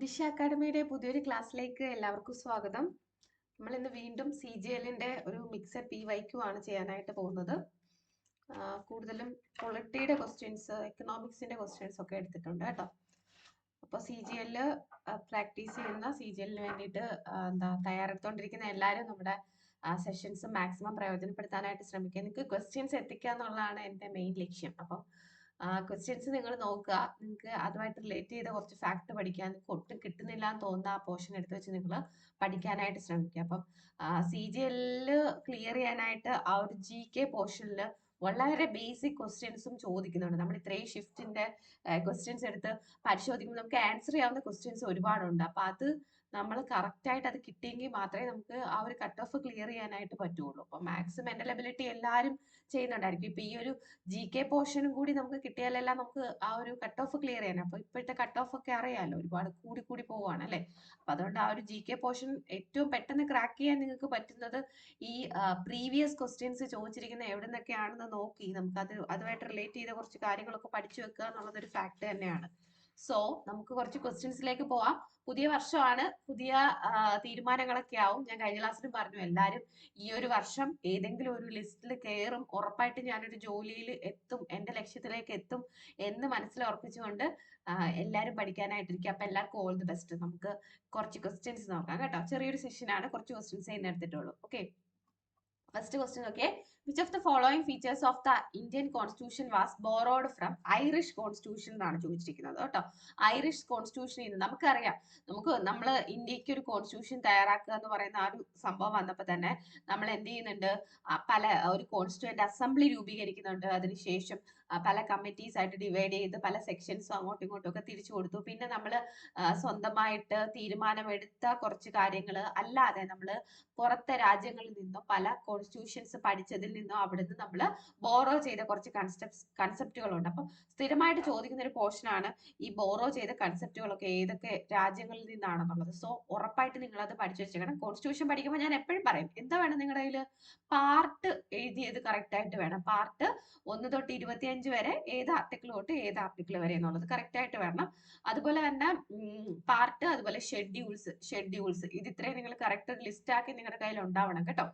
ദിശ അക്കാഡമിയുടെ പുതിയൊരു ക്ലാസ്സിലേക്ക് എല്ലാവർക്കും സ്വാഗതം. നമ്മൾ ഇന്ന് വീണ്ടും CGL-ന്റെ ഒരു മിക്സഡ് PYQ ആണ് ചെയ്യാനായിട്ട് പോകുന്നത്. കൂടുതലും പൊളിറ്റിയുടെ ക്വസ്റ്റ്യൻസ്, എക്കണോമിക്സിന്റെ ക്വസ്റ്റ്യൻസ് ഒക്കെ എടുത്തിട്ടുണ്ട് കേട്ടോ. അപ്പോൾ CGL പ്രാക്ടീസ് ചെയ്യുന്ന CGL-ന് വേണ്ടിയിട്ട് തയ്യാറെടുത്തുകൊണ്ടിരിക്കുന്ന എല്ലാവരും നമ്മുടെ സെഷൻസ് മാക്സിമം പ്രയോജനപ്പെടുത്താനായിട്ട് ശ്രമിക്കുക. നിങ്ങൾക്ക് ക്വസ്റ്റ്യൻസ് എത്തിക്കുക എന്നുള്ളതാണ് എൻ്റെ മെയിൻ ലക്ഷ്യം. അപ്പോൾ ക്വസ്റ്റ്യൻസ് നിങ്ങൾ നോക്കുക, നിങ്ങൾക്ക് അതുമായിട്ട് റിലേറ്റ് ചെയ്ത കുറച്ച് ഫാക്ട് പഠിക്കാൻ നിങ്ങൾക്ക് ഒട്ടും കിട്ടുന്നില്ല എന്ന് തോന്നുന്ന ആ പോർഷൻ എടുത്ത് വെച്ച് നിങ്ങൾ പഠിക്കാനായിട്ട് ശ്രമിക്കുക. അപ്പം CGL ക്ലിയർ ചെയ്യാനായിട്ട് ആ ഒരു GK പോർഷനിൽ വളരെ ബേസിക് ക്വസ്റ്റ്യൻസും ചോദിക്കുന്നുണ്ട്. നമ്മൾ ഇത്രയും ഷിഫ്റ്റിന്റെ ക്വസ്റ്റ്യൻസ് എടുത്ത് പരിശോധിക്കുമ്പോൾ നമുക്ക് ആൻസർ ചെയ്യാവുന്ന ക്വസ്റ്റ്യൻസ് ഒരുപാടുണ്ട്. അപ്പൊ അത് നമ്മൾ കറക്റ്റ് ആയിട്ട് അത് കിട്ടിയെങ്കിൽ മാത്രമേ നമുക്ക് ആ ഒരു കട്ട് ഓഫ് ക്ലിയർ ചെയ്യാനായിട്ട് പറ്റുള്ളൂ. അപ്പൊ മാക്സിമം മെന്റൽ എബിലിറ്റി എല്ലാവരും ചെയ്യുന്നുണ്ടായിരിക്കും. ഇപ്പൊ ഈ ഒരു GK പോർഷനും കൂടി നമുക്ക് കിട്ടിയാലെല്ലാം നമുക്ക് ആ ഒരു കട്ട് ഓഫ് ക്ലിയർ ചെയ്യാൻ. അപ്പൊ ഇപ്പോഴത്തെ കട്ട് ഓഫ് ഒക്കെ അറിയാലോ, ഒരുപാട് കൂടി കൂടി പോവാണ് അല്ലെ. അപ്പൊ അതുകൊണ്ട് ആ ഒരു GK പോർഷൻ ഏറ്റവും പെട്ടെന്ന് ക്രാക്ക് ചെയ്യാൻ നിങ്ങൾക്ക് പറ്റുന്നത് ഈ പ്രീവിയസ് ക്വസ്റ്റ്യൻസ് ചോദിച്ചിരിക്കുന്ന എവിടെ നിന്നൊക്കെയാണെന്ന് നോക്കി നമുക്ക് അതുമായിട്ട് റിലേറ്റ് ചെയ്ത കുറച്ച് കാര്യങ്ങളൊക്കെ പഠിച്ചു വെക്കുക എന്നുള്ളത് ഒരു ഫാക്ട് തന്നെയാണ്. സോ നമുക്ക് കുറച്ച് ക്വസ്റ്റ്യൻസിലേക്ക് പോവാം. പുതിയ വർഷമാണ്, പുതിയ തീരുമാനങ്ങളൊക്കെ ആവും. ഞാൻ കഴിഞ്ഞ ക്ലാസ്സിലും പറഞ്ഞു, എല്ലാവരും ഈ ഒരു വർഷം ഏതെങ്കിലും ഒരു ലിസ്റ്റിൽ കയറും, ഉറപ്പായിട്ട് ഞാനൊരു ജോലിയിൽ എത്തും, എന്റെ ലക്ഷ്യത്തിലേക്ക് എത്തും എന്ന് മനസ്സിൽ ഉറപ്പിച്ചുകൊണ്ട് എല്ലാവരും പഠിക്കാനായിട്ടിരിക്കുക. അപ്പൊ എല്ലാവർക്കും ഓൾ ദി ബെസ്റ്റ്. നമുക്ക് കുറച്ച് ക്വസ്റ്റ്യൻസ് നോക്കാം കേട്ടോ. ചെറിയൊരു സെഷനാണ്, കുറച്ച് ക്വസ്റ്റ്യൻസ് ഇന്ന് എടുത്തിട്ടുള്ളൂ. Okay, first question okay. Which of the following features of the Indian constitution was borrowed from Irish constitution എന്നാണ് ചോദിച്ചിരിക്കുന്നത് കേട്ടോ. ഐറിഷ് കോൺസ്റ്റിറ്റ്യൂഷനിൽ നിന്ന് നമുക്കറിയാം, നമ്മൾ ഇന്ത്യക്ക് ഒരു കോൺസ്റ്റിറ്റ്യൂഷൻ തയ്യാറാക്കുക എന്ന് പറയുന്ന ആ ഒരു സംഭവം വന്നപ്പോൾ തന്നെ നമ്മൾ എന്ത് ചെയ്യുന്നുണ്ട്, പല ഒരു കോൺസ്റ്റിറ്റ്യൂന്റ് അസംബ്ലി രൂപീകരിക്കുന്നുണ്ട്. അതിനുശേഷം പല കമ്മിറ്റീസ് ആയിട്ട് ഡിവൈഡ് ചെയ്ത് പല സെക്ഷൻസും അങ്ങോട്ടും ഇങ്ങോട്ടും ഒക്കെ തിരിച്ചു കൊടുത്തു. പിന്നെ നമ്മൾ സ്വന്തമായിട്ട് തീരുമാനമെടുത്ത കുറച്ച് കാര്യങ്ങൾ അല്ലാതെ നമ്മൾ പുറത്തെ രാജ്യങ്ങളിൽ നിന്നും പല കോൺസ്റ്റിറ്റ്യൂഷൻസ് പഠിച്ചതിൽ നിന്നും അവിടുന്ന് നമ്മൾ ബോറോ ചെയ്ത കുറച്ച് കൺസെപ്റ്റുകളുണ്ട്. അപ്പം സ്ഥിരമായിട്ട് ചോദിക്കുന്ന ഒരു പോർഷൻ ആണ് ഈ ബോറോ ചെയ്ത കൺസെപ്റ്റുകളൊക്കെ ഏതൊക്കെ രാജ്യങ്ങളിൽ നിന്നാണെന്നുള്ളത്. സോ ഉറപ്പായിട്ട് നിങ്ങൾ അത് പഠിച്ചു വെച്ചേക്കണം. കോൺസ്റ്റിറ്റ്യൂഷൻ പഠിക്കുമ്പോൾ ഞാൻ എപ്പോഴും പറയും, എന്താ വേണം നിങ്ങളുടെ കയ്യിൽ, പാർട്ട് എഴുതിയത് കറക്റ്റ് ആയിട്ട് വേണം. പാർട്ട് 1 തൊട്ട് 25 വരെ ഏത് ആർട്ടിക്കിൾ തൊട്ട് ഏത് ആർട്ടിക്കിൾ വരെ എന്നുള്ളത് കറക്റ്റ് ആയിട്ട് വരണം. അതുപോലെ തന്നെ പാർട്ട്, അതുപോലെ ഷെഡ്യൂൾസ് ഇത് ഇത്രയും നിങ്ങൾ കറക്റ്റ് ലിസ്റ്റ് ആക്കി നിങ്ങളുടെ കയ്യിൽ ഉണ്ടാവണം കേട്ടോ.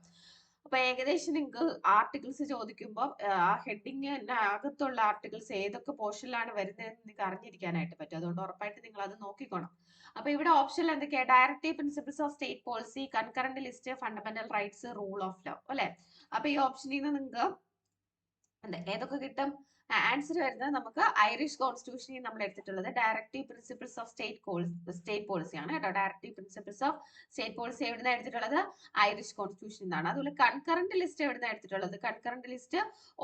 അപ്പൊ ഏകദേശം നിങ്ങൾക്ക് ആർട്ടിക്കിൾസ് ചോദിക്കുമ്പോൾ ആ ഹെഡിങ് അകത്തുള്ള ആർട്ടിക്കിൾസ് ഏതൊക്കെ പോർഷനിലാണ് വരുന്നതെന്ന് നിങ്ങൾക്ക് അറിഞ്ഞിരിക്കാനായിട്ട് പറ്റും. അതുകൊണ്ട് ഉറപ്പായിട്ട് നിങ്ങൾ അത് നോക്കിക്കോണം. അപ്പൊ ഇവിടെ ഓപ്ഷനിൽ എന്തൊക്കെയാ, directive principles of state policy, concurrent list, fundamental rights, rule of law അല്ലെ. അപ്പൊ ഈ ഓപ്ഷനിൽ നിന്ന് നിങ്ങൾക്ക് ഏതൊക്കെ കിട്ടും? ആൻസർ വരുന്നത് നമുക്ക് ഐറിഷ് കോൺസ്റ്റിറ്റ്യൂഷനിൽ നമ്മൾ എടുത്തിട്ടുള്ളത് directive principles of state policy ആണ് കേട്ടോ. Directive principles of state policy എവിടുന്ന എടുത്തിട്ടുള്ളത്? ഐറിഷ് കോൺസ്റ്റിറ്റ്യൂഷൻ എന്നാണ്. അതുപോലെ കൺകറന്റ് ലിസ്റ്റ് എവിടുന്ന എടുത്തിട്ടുള്ളത്? കൺകറന്റ് ലിസ്റ്റ്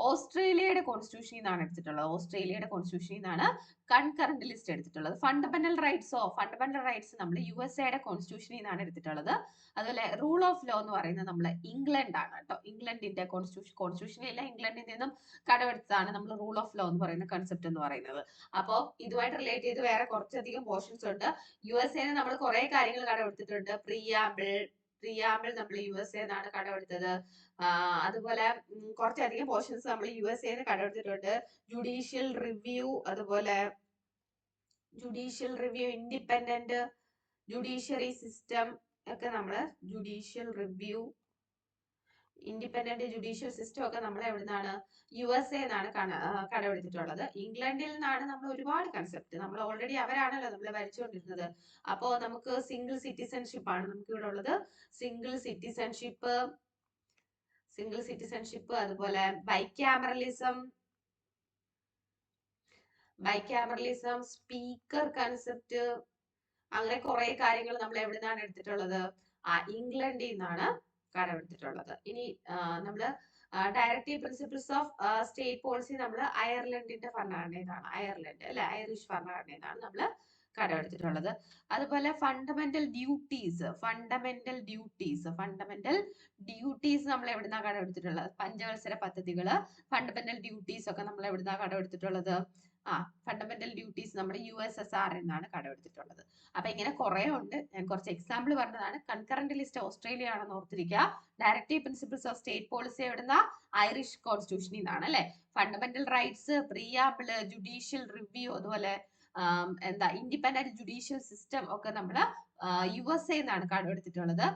ഓസ്ട്രേലിയയുടെ കോൺസ്റ്റിറ്റ്യൂഷനിൽ നിന്നാണ് എടുത്തിട്ടുള്ളത്. ഓസ്ട്രേലിയയുടെ കോൺസ്റ്റിറ്റ്യൂഷനിൽ നിന്നാണ് കൺകറന്റ് ലിസ്റ്റ് എടുത്തിട്ടുള്ളത്. ഫണ്ടമെന്റൽ റൈറ്റ്സ് നമ്മൾ USA കോൺസ്റ്റിറ്റ്യൂഷനിൽ നിന്നാണ് എടുത്തിട്ടുള്ളത്. അതുപോലെ റൂൾ ഓഫ് ലോ എന്ന് പറയുന്നത് നമ്മൾ ഇംഗ്ലണ്ട് ആണ് കേട്ടോ. ഇംഗ്ലണ്ടിന്റെ കോൺസ്റ്റിറ്റ്യൂഷനിൽ ഇംഗ്ലണ്ടിൽ നിന്നും കടമെടുത്തതാണ് നമ്മൾ റൂൾ ഓഫ് ലോ എന്ന് പറയുന്ന കൺസെപ്റ്റ് എന്ന് പറയുന്നത്. അപ്പോൾ ഇതുമായിട്ട് റിലേറ്റ് ചെയ്ത് വേറെ കുറച്ചധികം പോർഷൻസ് ഉണ്ട്. USA നമ്മൾ കുറെ കാര്യങ്ങൾ കടമെടുത്തിട്ടുണ്ട്. പ്രിയാമ്പിൾ നമ്മൾ USA എന്നാണ് കടമെടുത്തത്. അതുപോലെ കുറച്ചധികം പോർഷൻസ് നമ്മൾ USA കടമെടുത്തിട്ടുണ്ട്. ജുഡീഷ്യൽ റിവ്യൂ, അതുപോലെ ഇൻഡിപെൻഡന്റ് ജുഡീഷ്യറി സിസ്റ്റം ഒക്കെ നമ്മൾ ഇൻഡിപെൻഡന്റ് ജുഡീഷ്യൽ സിസ്റ്റം ഒക്കെ നമ്മൾ എവിടുന്നാണ്? USA എന്നാണ് കടമെടുത്തിട്ടുള്ളത്. ഇംഗ്ലണ്ടിൽ നിന്നാണ് നമ്മൾ ഒരുപാട് കൺസെപ്റ്റ്, നമ്മൾ ഓൾറെഡി അവരാണല്ലോ നമ്മളെ ഭരിച്ചുകൊണ്ടിരുന്നത്. അപ്പോ നമുക്ക് സിംഗിൾ സിറ്റിസൺഷിപ്പ് ആണ് നമുക്ക് ഇവിടെ ഉള്ളത്. സിംഗിൾ സിറ്റിസൺഷിപ്പ്, അതുപോലെ ബൈക്യാമറലിസം, സ്പീക്കർ കൺസെപ്റ്റ്, അങ്ങനെ കുറെ കാര്യങ്ങൾ നമ്മൾ എവിടെ നിന്നാണ് എടുത്തിട്ടുള്ളത്? ഇംഗ്ലണ്ടിൽ നിന്നാണ് കടമെടുത്തിട്ടുള്ളത്. ഇനി നമ്മള് directive principles of state policy നമ്മൾ അയർലൻഡിന്റെ ഭരണഘടനയാണ്, ഐറിഷ് ഭരണഘടനയാണ് നമ്മൾ കടമെടുത്തിട്ടുള്ളത്. അതുപോലെ ഫണ്ടമെന്റൽ ഡ്യൂട്ടീസ് നമ്മൾ എവിടുന്നാ കടമെടുത്തിട്ടുള്ളത്? പഞ്ചവത്സര പദ്ധതികള്, ഫണ്ടമെന്റൽ ഡ്യൂട്ടീസ് ഒക്കെ നമ്മൾ എവിടുന്നാ കടമെടുത്തിട്ടുള്ളത്? ഫണ്ടമെന്റൽ ഡ്യൂട്ടീസ് നമ്മൾ USSR എന്നാണ് കടമെടുത്തിട്ടുള്ളത്. അപ്പൊ ഇങ്ങനെ കുറെ ഉണ്ട്, ഞാൻ കുറച്ച് എക്സാമ്പിൾ പറഞ്ഞതാണ്. കൺകറന്റ് ലിസ്റ്റ് ഓസ്ട്രേലിയ ആണെന്ന് ഓർത്തിരിക്കുക. Directive principles of state policy എവിടുന്ന? ഐറിഷ് കോൺസ്റ്റിറ്റ്യൂഷനിൽ നിന്നാണ് അല്ലെ. Fundamental rights, preamble, judicial review, അതുപോലെ എന്താ ഇൻഡിപെൻഡന്റ് ജുഡീഷ്യൽ സിസ്റ്റം ഒക്കെ നമ്മൾ USA എന്നാണ് കടമെടുത്തിട്ടുള്ളത്.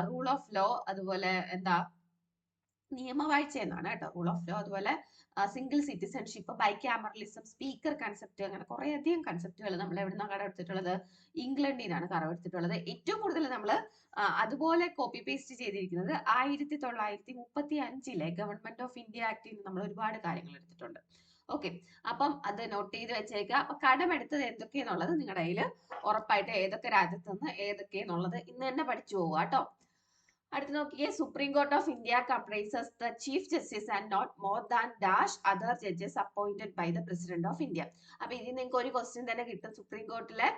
റൂൾ ഓഫ് ലോ, അതുപോലെ എന്താ നിയമവാഴ്ച എന്നാണ് കേട്ടോ റൂൾ ഓഫ് ലോ. അതുപോലെ single citizenship, bicameralism, speaker concept, അങ്ങനെ കുറെ അധികം കൺസെപ്റ്റുകൾ നമ്മൾ എവിടുന്നാണ് കടമെടുത്തിട്ടുള്ളത്? ഇംഗ്ലണ്ടിൽ നിന്നാണ് കടമെടുത്തിട്ടുള്ളത്. ഏറ്റവും കൂടുതൽ നമ്മൾ അതുപോലെ കോപ്പി പേസ്റ്റ് ചെയ്തിരിക്കുന്നത് 1935 ഗവൺമെന്റ് ഓഫ് ഇന്ത്യ ആക്ടിൽ നിന്ന് നമ്മൾ ഒരുപാട് കാര്യങ്ങൾ എടുത്തിട്ടുണ്ട്. ഓക്കെ, അപ്പം അത് നോട്ട് ചെയ്ത് വെച്ചേക്കുക. അപ്പൊ കടമെടുത്തത് എന്തൊക്കെയാന്നുള്ളത് നിങ്ങളുടെ കയ്യിൽ ഉറപ്പായിട്ട് ഏതൊക്കെ രാജ്യത്ത് നിന്ന് ഏതൊക്കെയാന്നുള്ളത് ഇന്ന് തന്നെ പഠിച്ചു പോവുക കേട്ടോ. അടുത്ത് നോക്കിയേ, supreme court of India comprises the chief justice and not more than dash other judges appointed by the president of India. അപ്പൊ ഇതിൽ നിങ്ങൾക്ക് ഒരു ക്വസ്റ്റ്യൻ തന്നെ കിട്ടും. സുപ്രീം കോർട്ടിലെ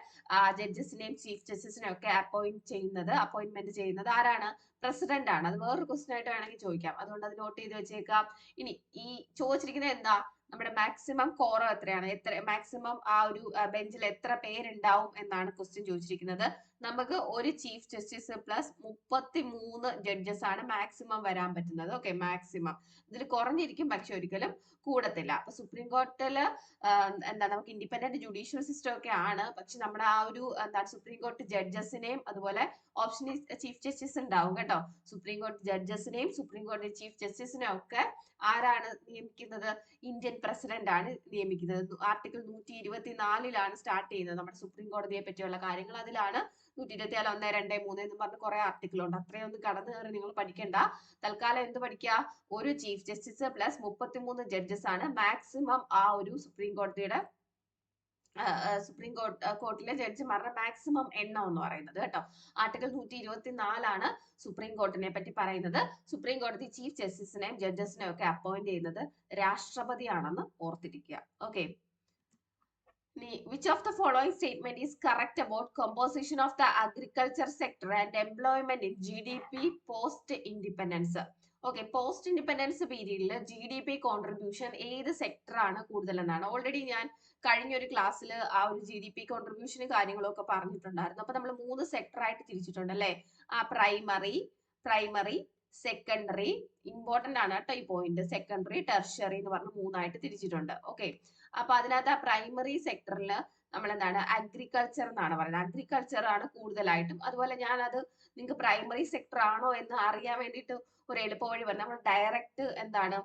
ജഡ്ജസിനെയും ചീഫ് ജസ്റ്റിസിനെയും ഒക്കെ അപ്പോയിന്റ്മെന്റ് ചെയ്യുന്നത് ആരാണ്? പ്രസിഡന്റ് ആണ്. അത് വേറൊരു ക്വസ്റ്റ്യൻ ആയിട്ട് വേണമെങ്കിൽ ചോദിക്കാം, അതുകൊണ്ട് അത് നോട്ട് ചെയ്ത് വെച്ചേക്കാം. ഇനി ഈ ചോദിച്ചിരിക്കുന്നത് എന്താ? നമ്മുടെ മാക്സിമം കോറം എത്രയാണ്, മാക്സിമം ആ ഒരു ബെഞ്ചിൽ എത്ര പേരുണ്ടാവും എന്നാണ് ക്വസ്റ്റ്യൻ ചോദിച്ചിരിക്കുന്നത്. നമുക്ക് ഒരു ചീഫ് ജസ്റ്റിസ് പ്ലസ് 33 ജഡ്ജസ് ആണ് മാക്സിമം വരാൻ പറ്റുന്നത്. Okay, maximum. ഇതിൽ കുറഞ്ഞിരിക്കും, പക്ഷെ ഒരിക്കലും കൂടത്തില്ല. അപ്പൊ സുപ്രീം കോർട്ടില് എന്താ നമുക്ക് ഇൻഡിപെൻഡന്റ് ജുഡീഷ്യൽ സിസ്റ്റം ഒക്കെ ആണ്, പക്ഷെ നമ്മുടെ ആ ഒരു എന്താ സുപ്രീം കോർട്ട് ജഡ്ജസിനെയും അതുപോലെ ഓപ്ഷൻ ചീഫ് ജസ്റ്റിസ് ഉണ്ടാവും കേട്ടോ. സുപ്രീം കോർട്ട് ജഡ്ജസിനെയും സുപ്രീം കോടതി ചീഫ് ജസ്റ്റിസിനെയും ഒക്കെ ആരാണ് നിയമിക്കുന്നത്? ഇന്ത്യൻ പ്രസിഡന്റ് ആണ് നിയമിക്കുന്നത്. ആർട്ടിക്കിൾ 124 സ്റ്റാർട്ട് ചെയ്യുന്നത് നമ്മുടെ സുപ്രീം കോടതിയെ പറ്റിയുള്ള കാര്യങ്ങൾ. അതിലാണ് 124, 1, 2, 3 എന്ന് പറഞ്ഞ് കുറെ ആർട്ടിക്കിൾ ഉണ്ട്. അത്രയൊന്നും കടന്നു കയറി നിങ്ങൾ പഠിക്കണ്ട. തൽക്കാലം എന്ത് പഠിക്കുക? ഒരു ചീഫ് ജസ്റ്റിസ് പ്ലസ് 33 ജഡ്ജസ് ആണ് മാക്സിമം ആ ഒരു സുപ്രീം കോടതിയുടെ കോർട്ടിലെ ജഡ്ജിമാരുടെ മാക്സിമം എണ്ണം എന്ന് പറയുന്നത് കേട്ടോ. ആർട്ടിക്കിൾ 124 സുപ്രീം കോർട്ടിനെ പറ്റി പറയുന്നത്. സുപ്രീം കോടതി ചീഫ് ജസ്റ്റിസിനെയും ജഡ്ജസിനെയും ഒക്കെ അപ്പോയിന്റ് ചെയ്യുന്നത് രാഷ്ട്രപതിയാണെന്ന് ഓർത്തിരിക്കുക. Okay, which of the following statement is correct about composition of the agriculture sector and employment in GDP post independence? Okay, post independence പീരീഡിൽ GDP കോൺട്രിബ്യൂഷൻ ഏത് സെക്ടർ ആണ് കൂടുതൽ എന്നാണ്. ഓൾറെഡി ഞാൻ കഴിഞ്ഞൊരു ക്ലാസ്സിൽ ആ ഒരു GDP കോൺട്രിബ്യൂഷന് കാര്യങ്ങളൊക്കെ പറഞ്ഞിട്ടുണ്ടായിരുന്നു. അപ്പൊ നമ്മൾ 3 സെക്ടർ ആയിട്ട് തിരിച്ചിട്ടുണ്ട് അല്ലെ? പ്രൈമറി, സെക്കൻഡറി, ഇമ്പോർട്ടന്റ് ആണ് കേട്ടോ ഈ പോയിന്റ്, സെക്കൻഡറി, ടെർഷ്യറി എന്ന് പറഞ്ഞ് 3 ആയിട്ട് തിരിച്ചിട്ടുണ്ട്. ഓക്കെ, അപ്പൊ അതിനകത്ത് ആ പ്രൈമറി സെക്ടറിൽ നമ്മൾ എന്താണ് അഗ്രികൾച്ചർ എന്നാണ് പറയുന്നത്. അഗ്രികൾച്ചർ ആണ് കൂടുതലായിട്ടും. അതുപോലെ ഞാൻ അത് നിങ്ങൾക്ക് പ്രൈമറി സെക്ടർ ആണോ എന്ന് അറിയാൻ വേണ്ടിയിട്ട് ഒരു എളുപ്പവഴി പറഞ്ഞു. നമ്മൾ ഡയറക്റ്റ് എന്താണ്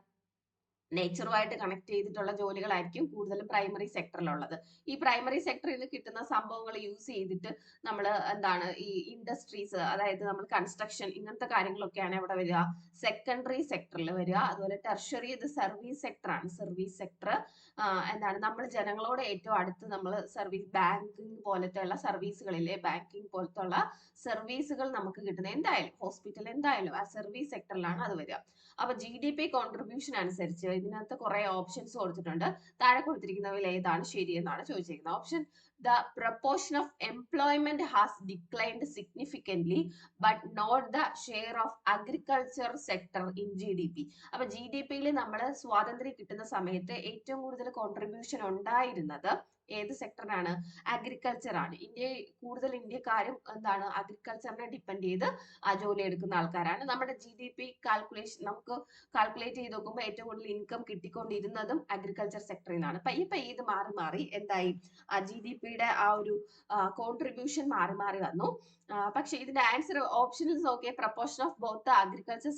നേച്ചറുമായിട്ട് കണക്ട് ചെയ്തിട്ടുള്ള ജോലികളായിരിക്കും കൂടുതലും പ്രൈമറി സെക്ടറിലുള്ളത്. ഈ പ്രൈമറി സെക്ടറിൽ നിന്ന് കിട്ടുന്ന സംഭവങ്ങൾ യൂസ് ചെയ്തിട്ട് നമ്മൾ എന്താണ് ഈ ഇൻഡസ്ട്രീസ്, അതായത് നമ്മൾ കൺസ്ട്രക്ഷൻ, ഇങ്ങനത്തെ കാര്യങ്ങളൊക്കെയാണ് ഇവിടെ വരിക സെക്കൻഡറി സെക്ടറിൽ വരിക. അതുപോലെ ടെർഷ്യറി ഇത് സർവീസ് സെക്ടർ ആണ്. സർവീസ് സെക്ടർ എന്താണ് നമ്മൾ ജനങ്ങളോട് ഏറ്റവും അടുത്ത് നമ്മൾ സർവീസ്, ബാങ്കിങ് പോലത്തെ ഉള്ള സർവീസുകളിലെ ബാങ്കിങ് പോലത്തെ ഉള്ള സർവീസുകൾ നമുക്ക് കിട്ടുന്നത് എന്തായാലും ഹോസ്പിറ്റൽ എന്തായാലും ആ സർവീസ് സെക്ടറിലാണ് അത് വരിക. അപ്പൊ GDP കോൺട്രിബ്യൂഷൻ അനുസരിച്ച് ഇതിനകത്ത് കുറെ ഓപ്ഷൻസ് കൊടുത്തിട്ടുണ്ട്. താഴെ കൊടുത്തിരിക്കുന്നവയിൽ ഏതാണ് ശരി എന്നാണ് ചോദിച്ചിരിക്കുന്നത്. Option the proportion of employment has declined significantly but not the share of agriculture sector in GDP. അപ്പൊ GDP-യിൽ നമ്മൾ സ്വാതന്ത്ര്യം കിട്ടുന്ന സമയത്ത് ഏറ്റവും കൂടുതൽ കോൺട്രിബ്യൂഷൻ ഉണ്ടായിരുന്നത് ഏത് സെക്ടറിനാണ്? അഗ്രികൾച്ചർ ആണ്. ഇന്ത്യക്കാരും എന്താണ് അഗ്രികൾച്ചറിനെ ഡിപ്പെൻഡ് ചെയ്ത് ആ ജോലി എടുക്കുന്ന ആൾക്കാരാണ്. നമ്മുടെ GDP കാൽക്കുലേഷൻ നമുക്ക് കാൽക്കുലേറ്റ് ചെയ്ത് നോക്കുമ്പോൾ ഏറ്റവും കൂടുതൽ ഇൻകം കിട്ടിക്കൊണ്ടിരുന്നതും അഗ്രികൾച്ചർ സെക്ടറിൽ നിന്നാണ്. ഇപ്പൊ ഇത് മാറി മാറി എന്തായി ആ GDP-യുടെ ആ ഒരു കോൺട്രിബ്യൂഷൻ മാറി മാറി വന്നു. പക്ഷെ ഇതിന്റെ ആൻസർ ഓപ്ഷനിൽ നോക്കിയ proportion of both agriculture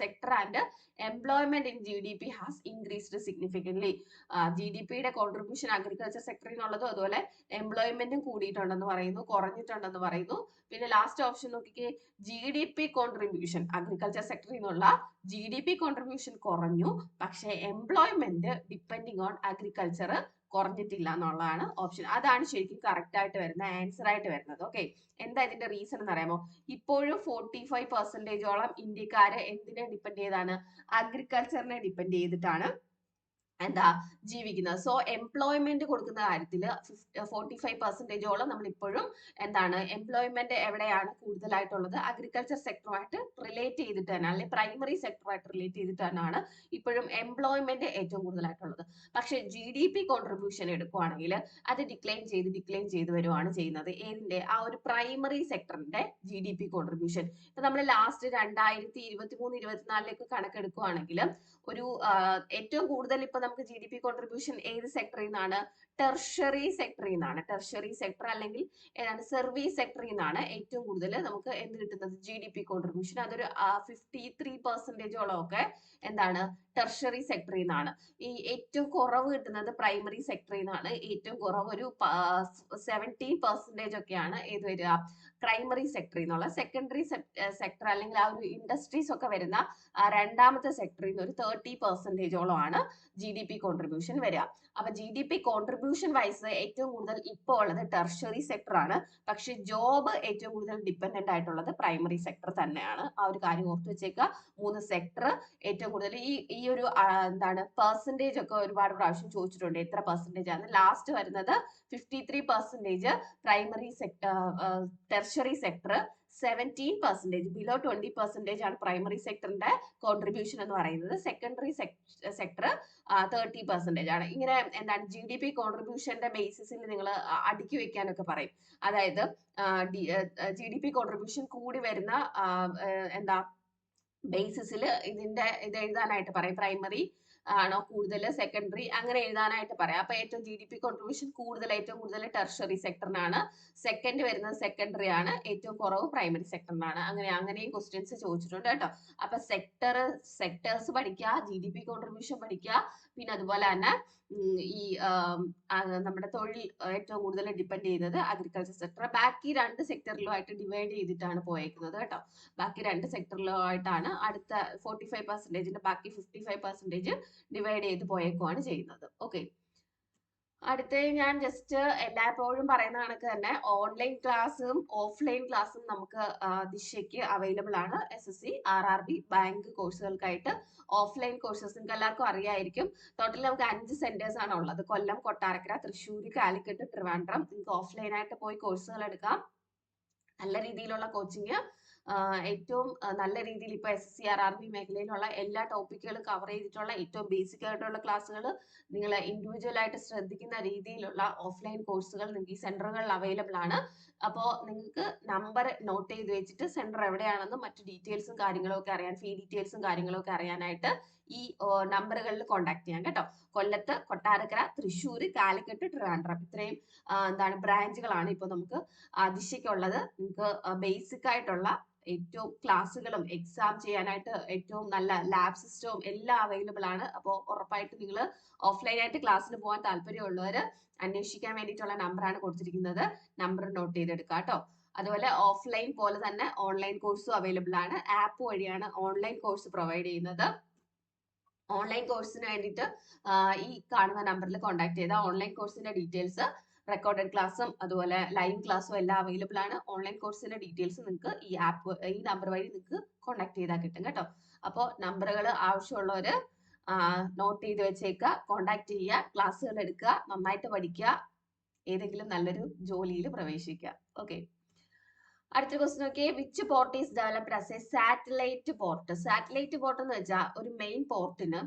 sector and employment in GDP has increased significantly. GDP-യുടെ കോൺട്രിബ്യൂഷൻ അഗ്രികൾച്ചർ സെക്ടറിൽ നിന്നുള്ളതും അതുപോലെ എംപ്ലോയ്മെന്റും കൂടിയിട്ടുണ്ടെന്ന് പറയുന്നു, കുറഞ്ഞിട്ടുണ്ടെന്ന് പറയുന്നു. പിന്നെ ലാസ്റ്റ് ഓപ്ഷൻ നോക്കിക്കേ, GDP കോൺട്രിബ്യൂഷൻ അഗ്രികൾച്ചർ സെക്ടറിൽ നിന്നുള്ള GDP കോൺട്രിബ്യൂഷൻ കുറഞ്ഞു, പക്ഷെ എംപ്ലോയ്മെന്റ് ഡിപ്പെൻഡിങ് ഓൺ അഗ്രികൾച്ചർ കുറഞ്ഞിട്ടില്ല എന്നുള്ളതാണ് ഓപ്ഷൻ. അതാണ് ശരിക്കും കറക്റ്റ് ആയിട്ട് വരുന്ന ആൻസർ ആയിട്ട് വരുന്നത്. ഓക്കെ, എന്താ ഇതിന്റെ റീസൺ എന്ന് അറിയാമോ? ഇപ്പോഴും 45% ഇന്ത്യക്കാര് എന്തിനെ ഡിപ്പെൻഡ് ചെയ്താണ്? അഗ്രികൾച്ചറിനെ ഡിപ്പെൻഡ് ചെയ്തിട്ടാണ് എന്താ ജീവിക്കുന്നത്. സോ എംപ്ലോയ്മെന്റ് കൊടുക്കുന്ന കാര്യത്തിൽ 45% നമ്മൾ ഇപ്പോഴും എന്താണ് എംപ്ലോയ്മെന്റ് എവിടെയാണ് കൂടുതലായിട്ടുള്ളത്? അഗ്രികൾച്ചർ സെക്ടറുമായിട്ട് റിലേറ്റ് ചെയ്തിട്ട് തന്നെ, അല്ലെങ്കിൽ പ്രൈമറി സെക്ടറുമായിട്ട് റിലേറ്റ് ചെയ്തിട്ട് തന്നെയാണ് ഇപ്പോഴും എംപ്ലോയ്മെന്റ് ഏറ്റവും കൂടുതലായിട്ടുള്ളത്. പക്ഷെ GDP കോൺട്രിബ്യൂഷൻ എടുക്കുവാണെങ്കിൽ അത് ഡിക്ലൈൻ ചെയ്ത് വരുവാണ് ചെയ്യുന്നത്. ഏതിന്റെ? ആ ഒരു പ്രൈമറി സെക്ടറിന്റെ GDP കോൺട്രിബ്യൂഷൻ. ഇപ്പൊ നമ്മൾ ലാസ്റ്റ് 2023-24 കണക്കെടുക്കുവാണെങ്കിൽ ഒരു ഏറ്റവും കൂടുതൽ ഇപ്പൊ നമുക്ക് GDP കോൺട്രിബ്യൂഷൻ ഏത് സെക്ടറിൽ നിന്നാണ്? ടെർഷറി സെക്ടറിൽ നിന്നാണ്. ടെർഷറി സെക്ടർ അല്ലെങ്കിൽ ഏതാണ് സർവീസ് സെക്ടറിൽ നിന്നാണ് ഏറ്റവും കൂടുതൽ നമുക്ക് എന്ത് കിട്ടുന്നത്, GDP കോൺട്രിബ്യൂഷൻ. അതൊരു 53% ഒക്കെ എന്താണ്, ടെർഷറി സെക്ടറിൽ നിന്നാണ്. ഈ ഏറ്റവും കുറവ് കിട്ടുന്നത് പ്രൈമറി സെക്ടറിൽ നിന്നാണ്. ഏറ്റവും കുറവ് ഒരു 17% ഒക്കെയാണ് ഏത് വരിക, പ്രൈമറി സെക്ടറിൽ നിന്നുള്ള. സെക്കൻഡറി സെക്ടർ അല്ലെങ്കിൽ ആ ഒരു ഇൻഡസ്ട്രീസ് ഒക്കെ വരുന്ന രണ്ടാമത്തെ സെക്ടറിൽ നിന്ന് ഒരു 30% ആണ് GDP കോൺട്രിബ്യൂഷൻ വരിക. അപ്പൊ GDP കോൺട്രിബ്യൂഷൻ വൈസ് ഏറ്റവും കൂടുതൽ ഇപ്പോൾ ഉള്ളത് ടെർഷറി സെക്ടർ ആണ്. പക്ഷെ ജോബ് ഏറ്റവും കൂടുതൽ ഡിപ്പെൻഡന്റ് ആയിട്ടുള്ളത് പ്രൈമറി സെക്ടർ തന്നെയാണ്. ആ ഒരു കാര്യം ഓർത്ത് വെച്ചേക്കുക. 3 സെക്ടർ ഏറ്റവും കൂടുതൽ ഈ ഒരു എന്താണ് പെർസെന്റേജ് ഒക്കെ ഒരുപാട് പ്രാവശ്യം ചോദിച്ചിട്ടുണ്ട്, എത്ര പെർസെന്റേജ് ആണ്. ലാസ്റ്റ് വരുന്നത് 53% primary sector, tertiary sector 17%, below 20% ആണ് പ്രൈമറി സെക്ടറിന്റെ കോൺട്രിബ്യൂഷൻ എന്ന് പറയുന്നത്. സെക്കൻഡറി സെക്ടർ 30% ആണ്. ഇങ്ങനെ എന്താണ് GDP കോൺട്രിബ്യൂഷന്റെ ബേസിസിൽ നിങ്ങൾ അടുക്കി വെക്കാനൊക്കെ പറയും. അതായത് GDP കോൺട്രിബ്യൂഷൻ കൂടി വരുന്ന എന്താ ബേസിസിൽ ഇത് എഴുതാനായിട്ട് പറയും. പ്രൈമറി ആണോ കൂടുതൽ, സെക്കൻഡറി, അങ്ങനെ എഴുതാനായിട്ട് പറയാം. അപ്പൊ ഏറ്റവും GDP കോൺട്രിബ്യൂഷൻ കൂടുതൽ ഏറ്റവും കൂടുതൽ ടെർഷറി സെക്ടറിനാണ്, സെക്കൻഡ് വരുന്നത് സെക്കൻഡറി ആണ്, ഏറ്റവും കുറവ് പ്രൈമറി സെക്ടറിനാണ്. അങ്ങനെയും ക്വസ്റ്റ്യൻസ് ചോദിച്ചിട്ടുണ്ട് കേട്ടോ. അപ്പൊ സെക്ടേഴ്സ് പഠിക്കുക, GDP കോൺട്രിബ്യൂഷൻ പഠിക്കുക, പിന്നെ അതുപോലെ തന്നെ ഈ നമ്മുടെ തൊഴിൽ ഏറ്റവും കൂടുതൽ ഡിപ്പെൻഡ് ചെയ്യുന്നത് അഗ്രികൾച്ചർ സെക്ടർ. ബാക്കി 2 സെക്ടറിലുമായിട്ട് ഡിവൈഡ് ചെയ്തിട്ടാണ് പോയേക്കുന്നത് കേട്ടോ. ബാക്കി 2 സെക്ടറിലുമായിട്ടാണ് അടുത്ത 45%, ബാക്കി 55% ഡിവൈഡ് ചെയ്ത് പോയേക്കുവാണ് ചെയ്യുന്നത്. ഓക്കെ, അടുത്ത ഞാൻ ജസ്റ്റ് എല്ലായ്പ്പോഴും പറയുന്ന കണക്ക് തന്നെ ഓൺലൈൻ ക്ലാസ്സും ഓഫ്ലൈൻ ക്ലാസ്സും നമുക്ക് ദിശയ്ക്ക് അവൈലബിൾ ആണ്. SSC, RRB, ബാങ്ക് കോഴ്സുകൾക്കായിട്ട് ഓഫ്ലൈൻ കോഴ്സസ് നിങ്ങൾക്ക് എല്ലാവർക്കും അറിയായിരിക്കും. ടോട്ടൽ നമുക്ക് 5 സെന്റേഴ്സ് ആണ് ഉള്ളത്. കൊല്ലം, കൊട്ടാരക്കര, തൃശ്ശൂർ, കാലിക്കറ്റ്, ട്രിവാൻഡ്രം. നിങ്ങൾക്ക് ഓഫ്ലൈൻ ആയിട്ട് പോയി കോഴ്സുകൾ എടുക്കാം. നല്ല രീതിയിലുള്ള കോച്ചിങ്, ഏറ്റവും നല്ല രീതിയിൽ ഇപ്പൊ SSC, RRB മേഖലയിലുള്ള എല്ലാ ടോപ്പിക്കുകളും കവർ ചെയ്തിട്ടുള്ള ഏറ്റവും ബേസിക് ആയിട്ടുള്ള ക്ലാസ്സുകൾ, നിങ്ങൾ ഇൻഡിവിജ്വൽ ആയിട്ട് ശ്രദ്ധിക്കുന്ന രീതിയിലുള്ള ഓഫ്ലൈൻ കോഴ്സുകൾ നിങ്ങൾക്ക് ഈ സെന്ററുകളിൽ അവൈലബിൾ ആണ്. അപ്പോൾ നിങ്ങൾക്ക് നമ്പർ നോട്ട് ചെയ്ത് വെച്ചിട്ട് സെന്റർ എവിടെയാണെന്നും മറ്റു ഡീറ്റെയിൽസും കാര്യങ്ങളും ഒക്കെ അറിയാൻ, ഫീ ഡീറ്റെയിൽസും കാര്യങ്ങളും ഒക്കെ അറിയാനായിട്ട് ഈ നമ്പറുകളിൽ കോൺടാക്ട് ചെയ്യാം കേട്ടോ. കൊല്ലത്ത്, കൊട്ടാരക്കര, തൃശ്ശൂർ, കാലിക്കറ്റ്, ട്രിവാൻഡ്രം, ഇത്രയും എന്താണ് ബ്രാഞ്ചുകളാണ് ഇപ്പൊ നമുക്ക് ദിശയ്ക്കുള്ളത്. നിങ്ങൾക്ക് ബേസിക് ആയിട്ടുള്ള ഏറ്റവും ക്ലാസ്സുകളും എക്സാം ചെയ്യാനായിട്ട് ഏറ്റവും നല്ല ലാബ് സിസ്റ്റവും എല്ലാം അവൈലബിൾ ആണ്. അപ്പോൾ ഉറപ്പായിട്ട് നിങ്ങൾ ഓഫ്ലൈൻ ആയിട്ട് ക്ലാസ്സിന് പോകാൻ താല്പര്യമുള്ളവർ അന്വേഷിക്കാൻ വേണ്ടിയിട്ടുള്ള നമ്പറാണ് കൊടുത്തിരിക്കുന്നത്. നമ്പർ നോട്ട് ചെയ്തെടുക്കുക കേട്ടോ. അതുപോലെ ഓഫ്ലൈൻ പോലെ തന്നെ ഓൺലൈൻ കോഴ്സും അവൈലബിൾ ആണ്. ആപ്പ് വഴിയാണ് ഓൺലൈൻ കോഴ്സ് പ്രൊവൈഡ് ചെയ്യുന്നത്. ഓൺലൈൻ കോഴ്സിന് വേണ്ടിയിട്ട് ഈ കാണുന്ന നമ്പറിൽ കോൺടാക്ട് ചെയ്താൽ ഓൺലൈൻ കോഴ്സിന്റെ ഡീറ്റെയിൽസ്, റെക്കോർഡഡ് ക്ലാസ്സും അതുപോലെ ലൈവ് ക്ലാസ്സും എല്ലാം അവൈലബിൾ ആണ്. ഓൺലൈൻ കോഴ്സിന്റെ ഡീറ്റെയിൽസ് നിങ്ങൾക്ക് ഈ നമ്പർ വഴി നിങ്ങൾക്ക് കോൺടാക്ട് ചെയ്താൽ കിട്ടും കേട്ടോ. അപ്പോൾ നമ്പറുകൾ ആവശ്യമുള്ളവർ നോട്ട് ചെയ്ത് വെച്ചേക്കുക, കോൺടാക്ട് ചെയ്യുക, ക്ലാസ്സുകൾ എടുക്കുക, നന്നായിട്ട് പഠിക്കുക, ഏതെങ്കിലും നല്ലൊരു ജോലിയിൽ പ്രവേശിക്കുക. ഓക്കെ, അടുത്ത ക്വസ്റ്റ്യൻ നോക്കിയേ. Which port is developed as A satellite port? Satellite port എന്ന് വെച്ചാൽ ഒരു മെയിൻ പോർട്ടിന്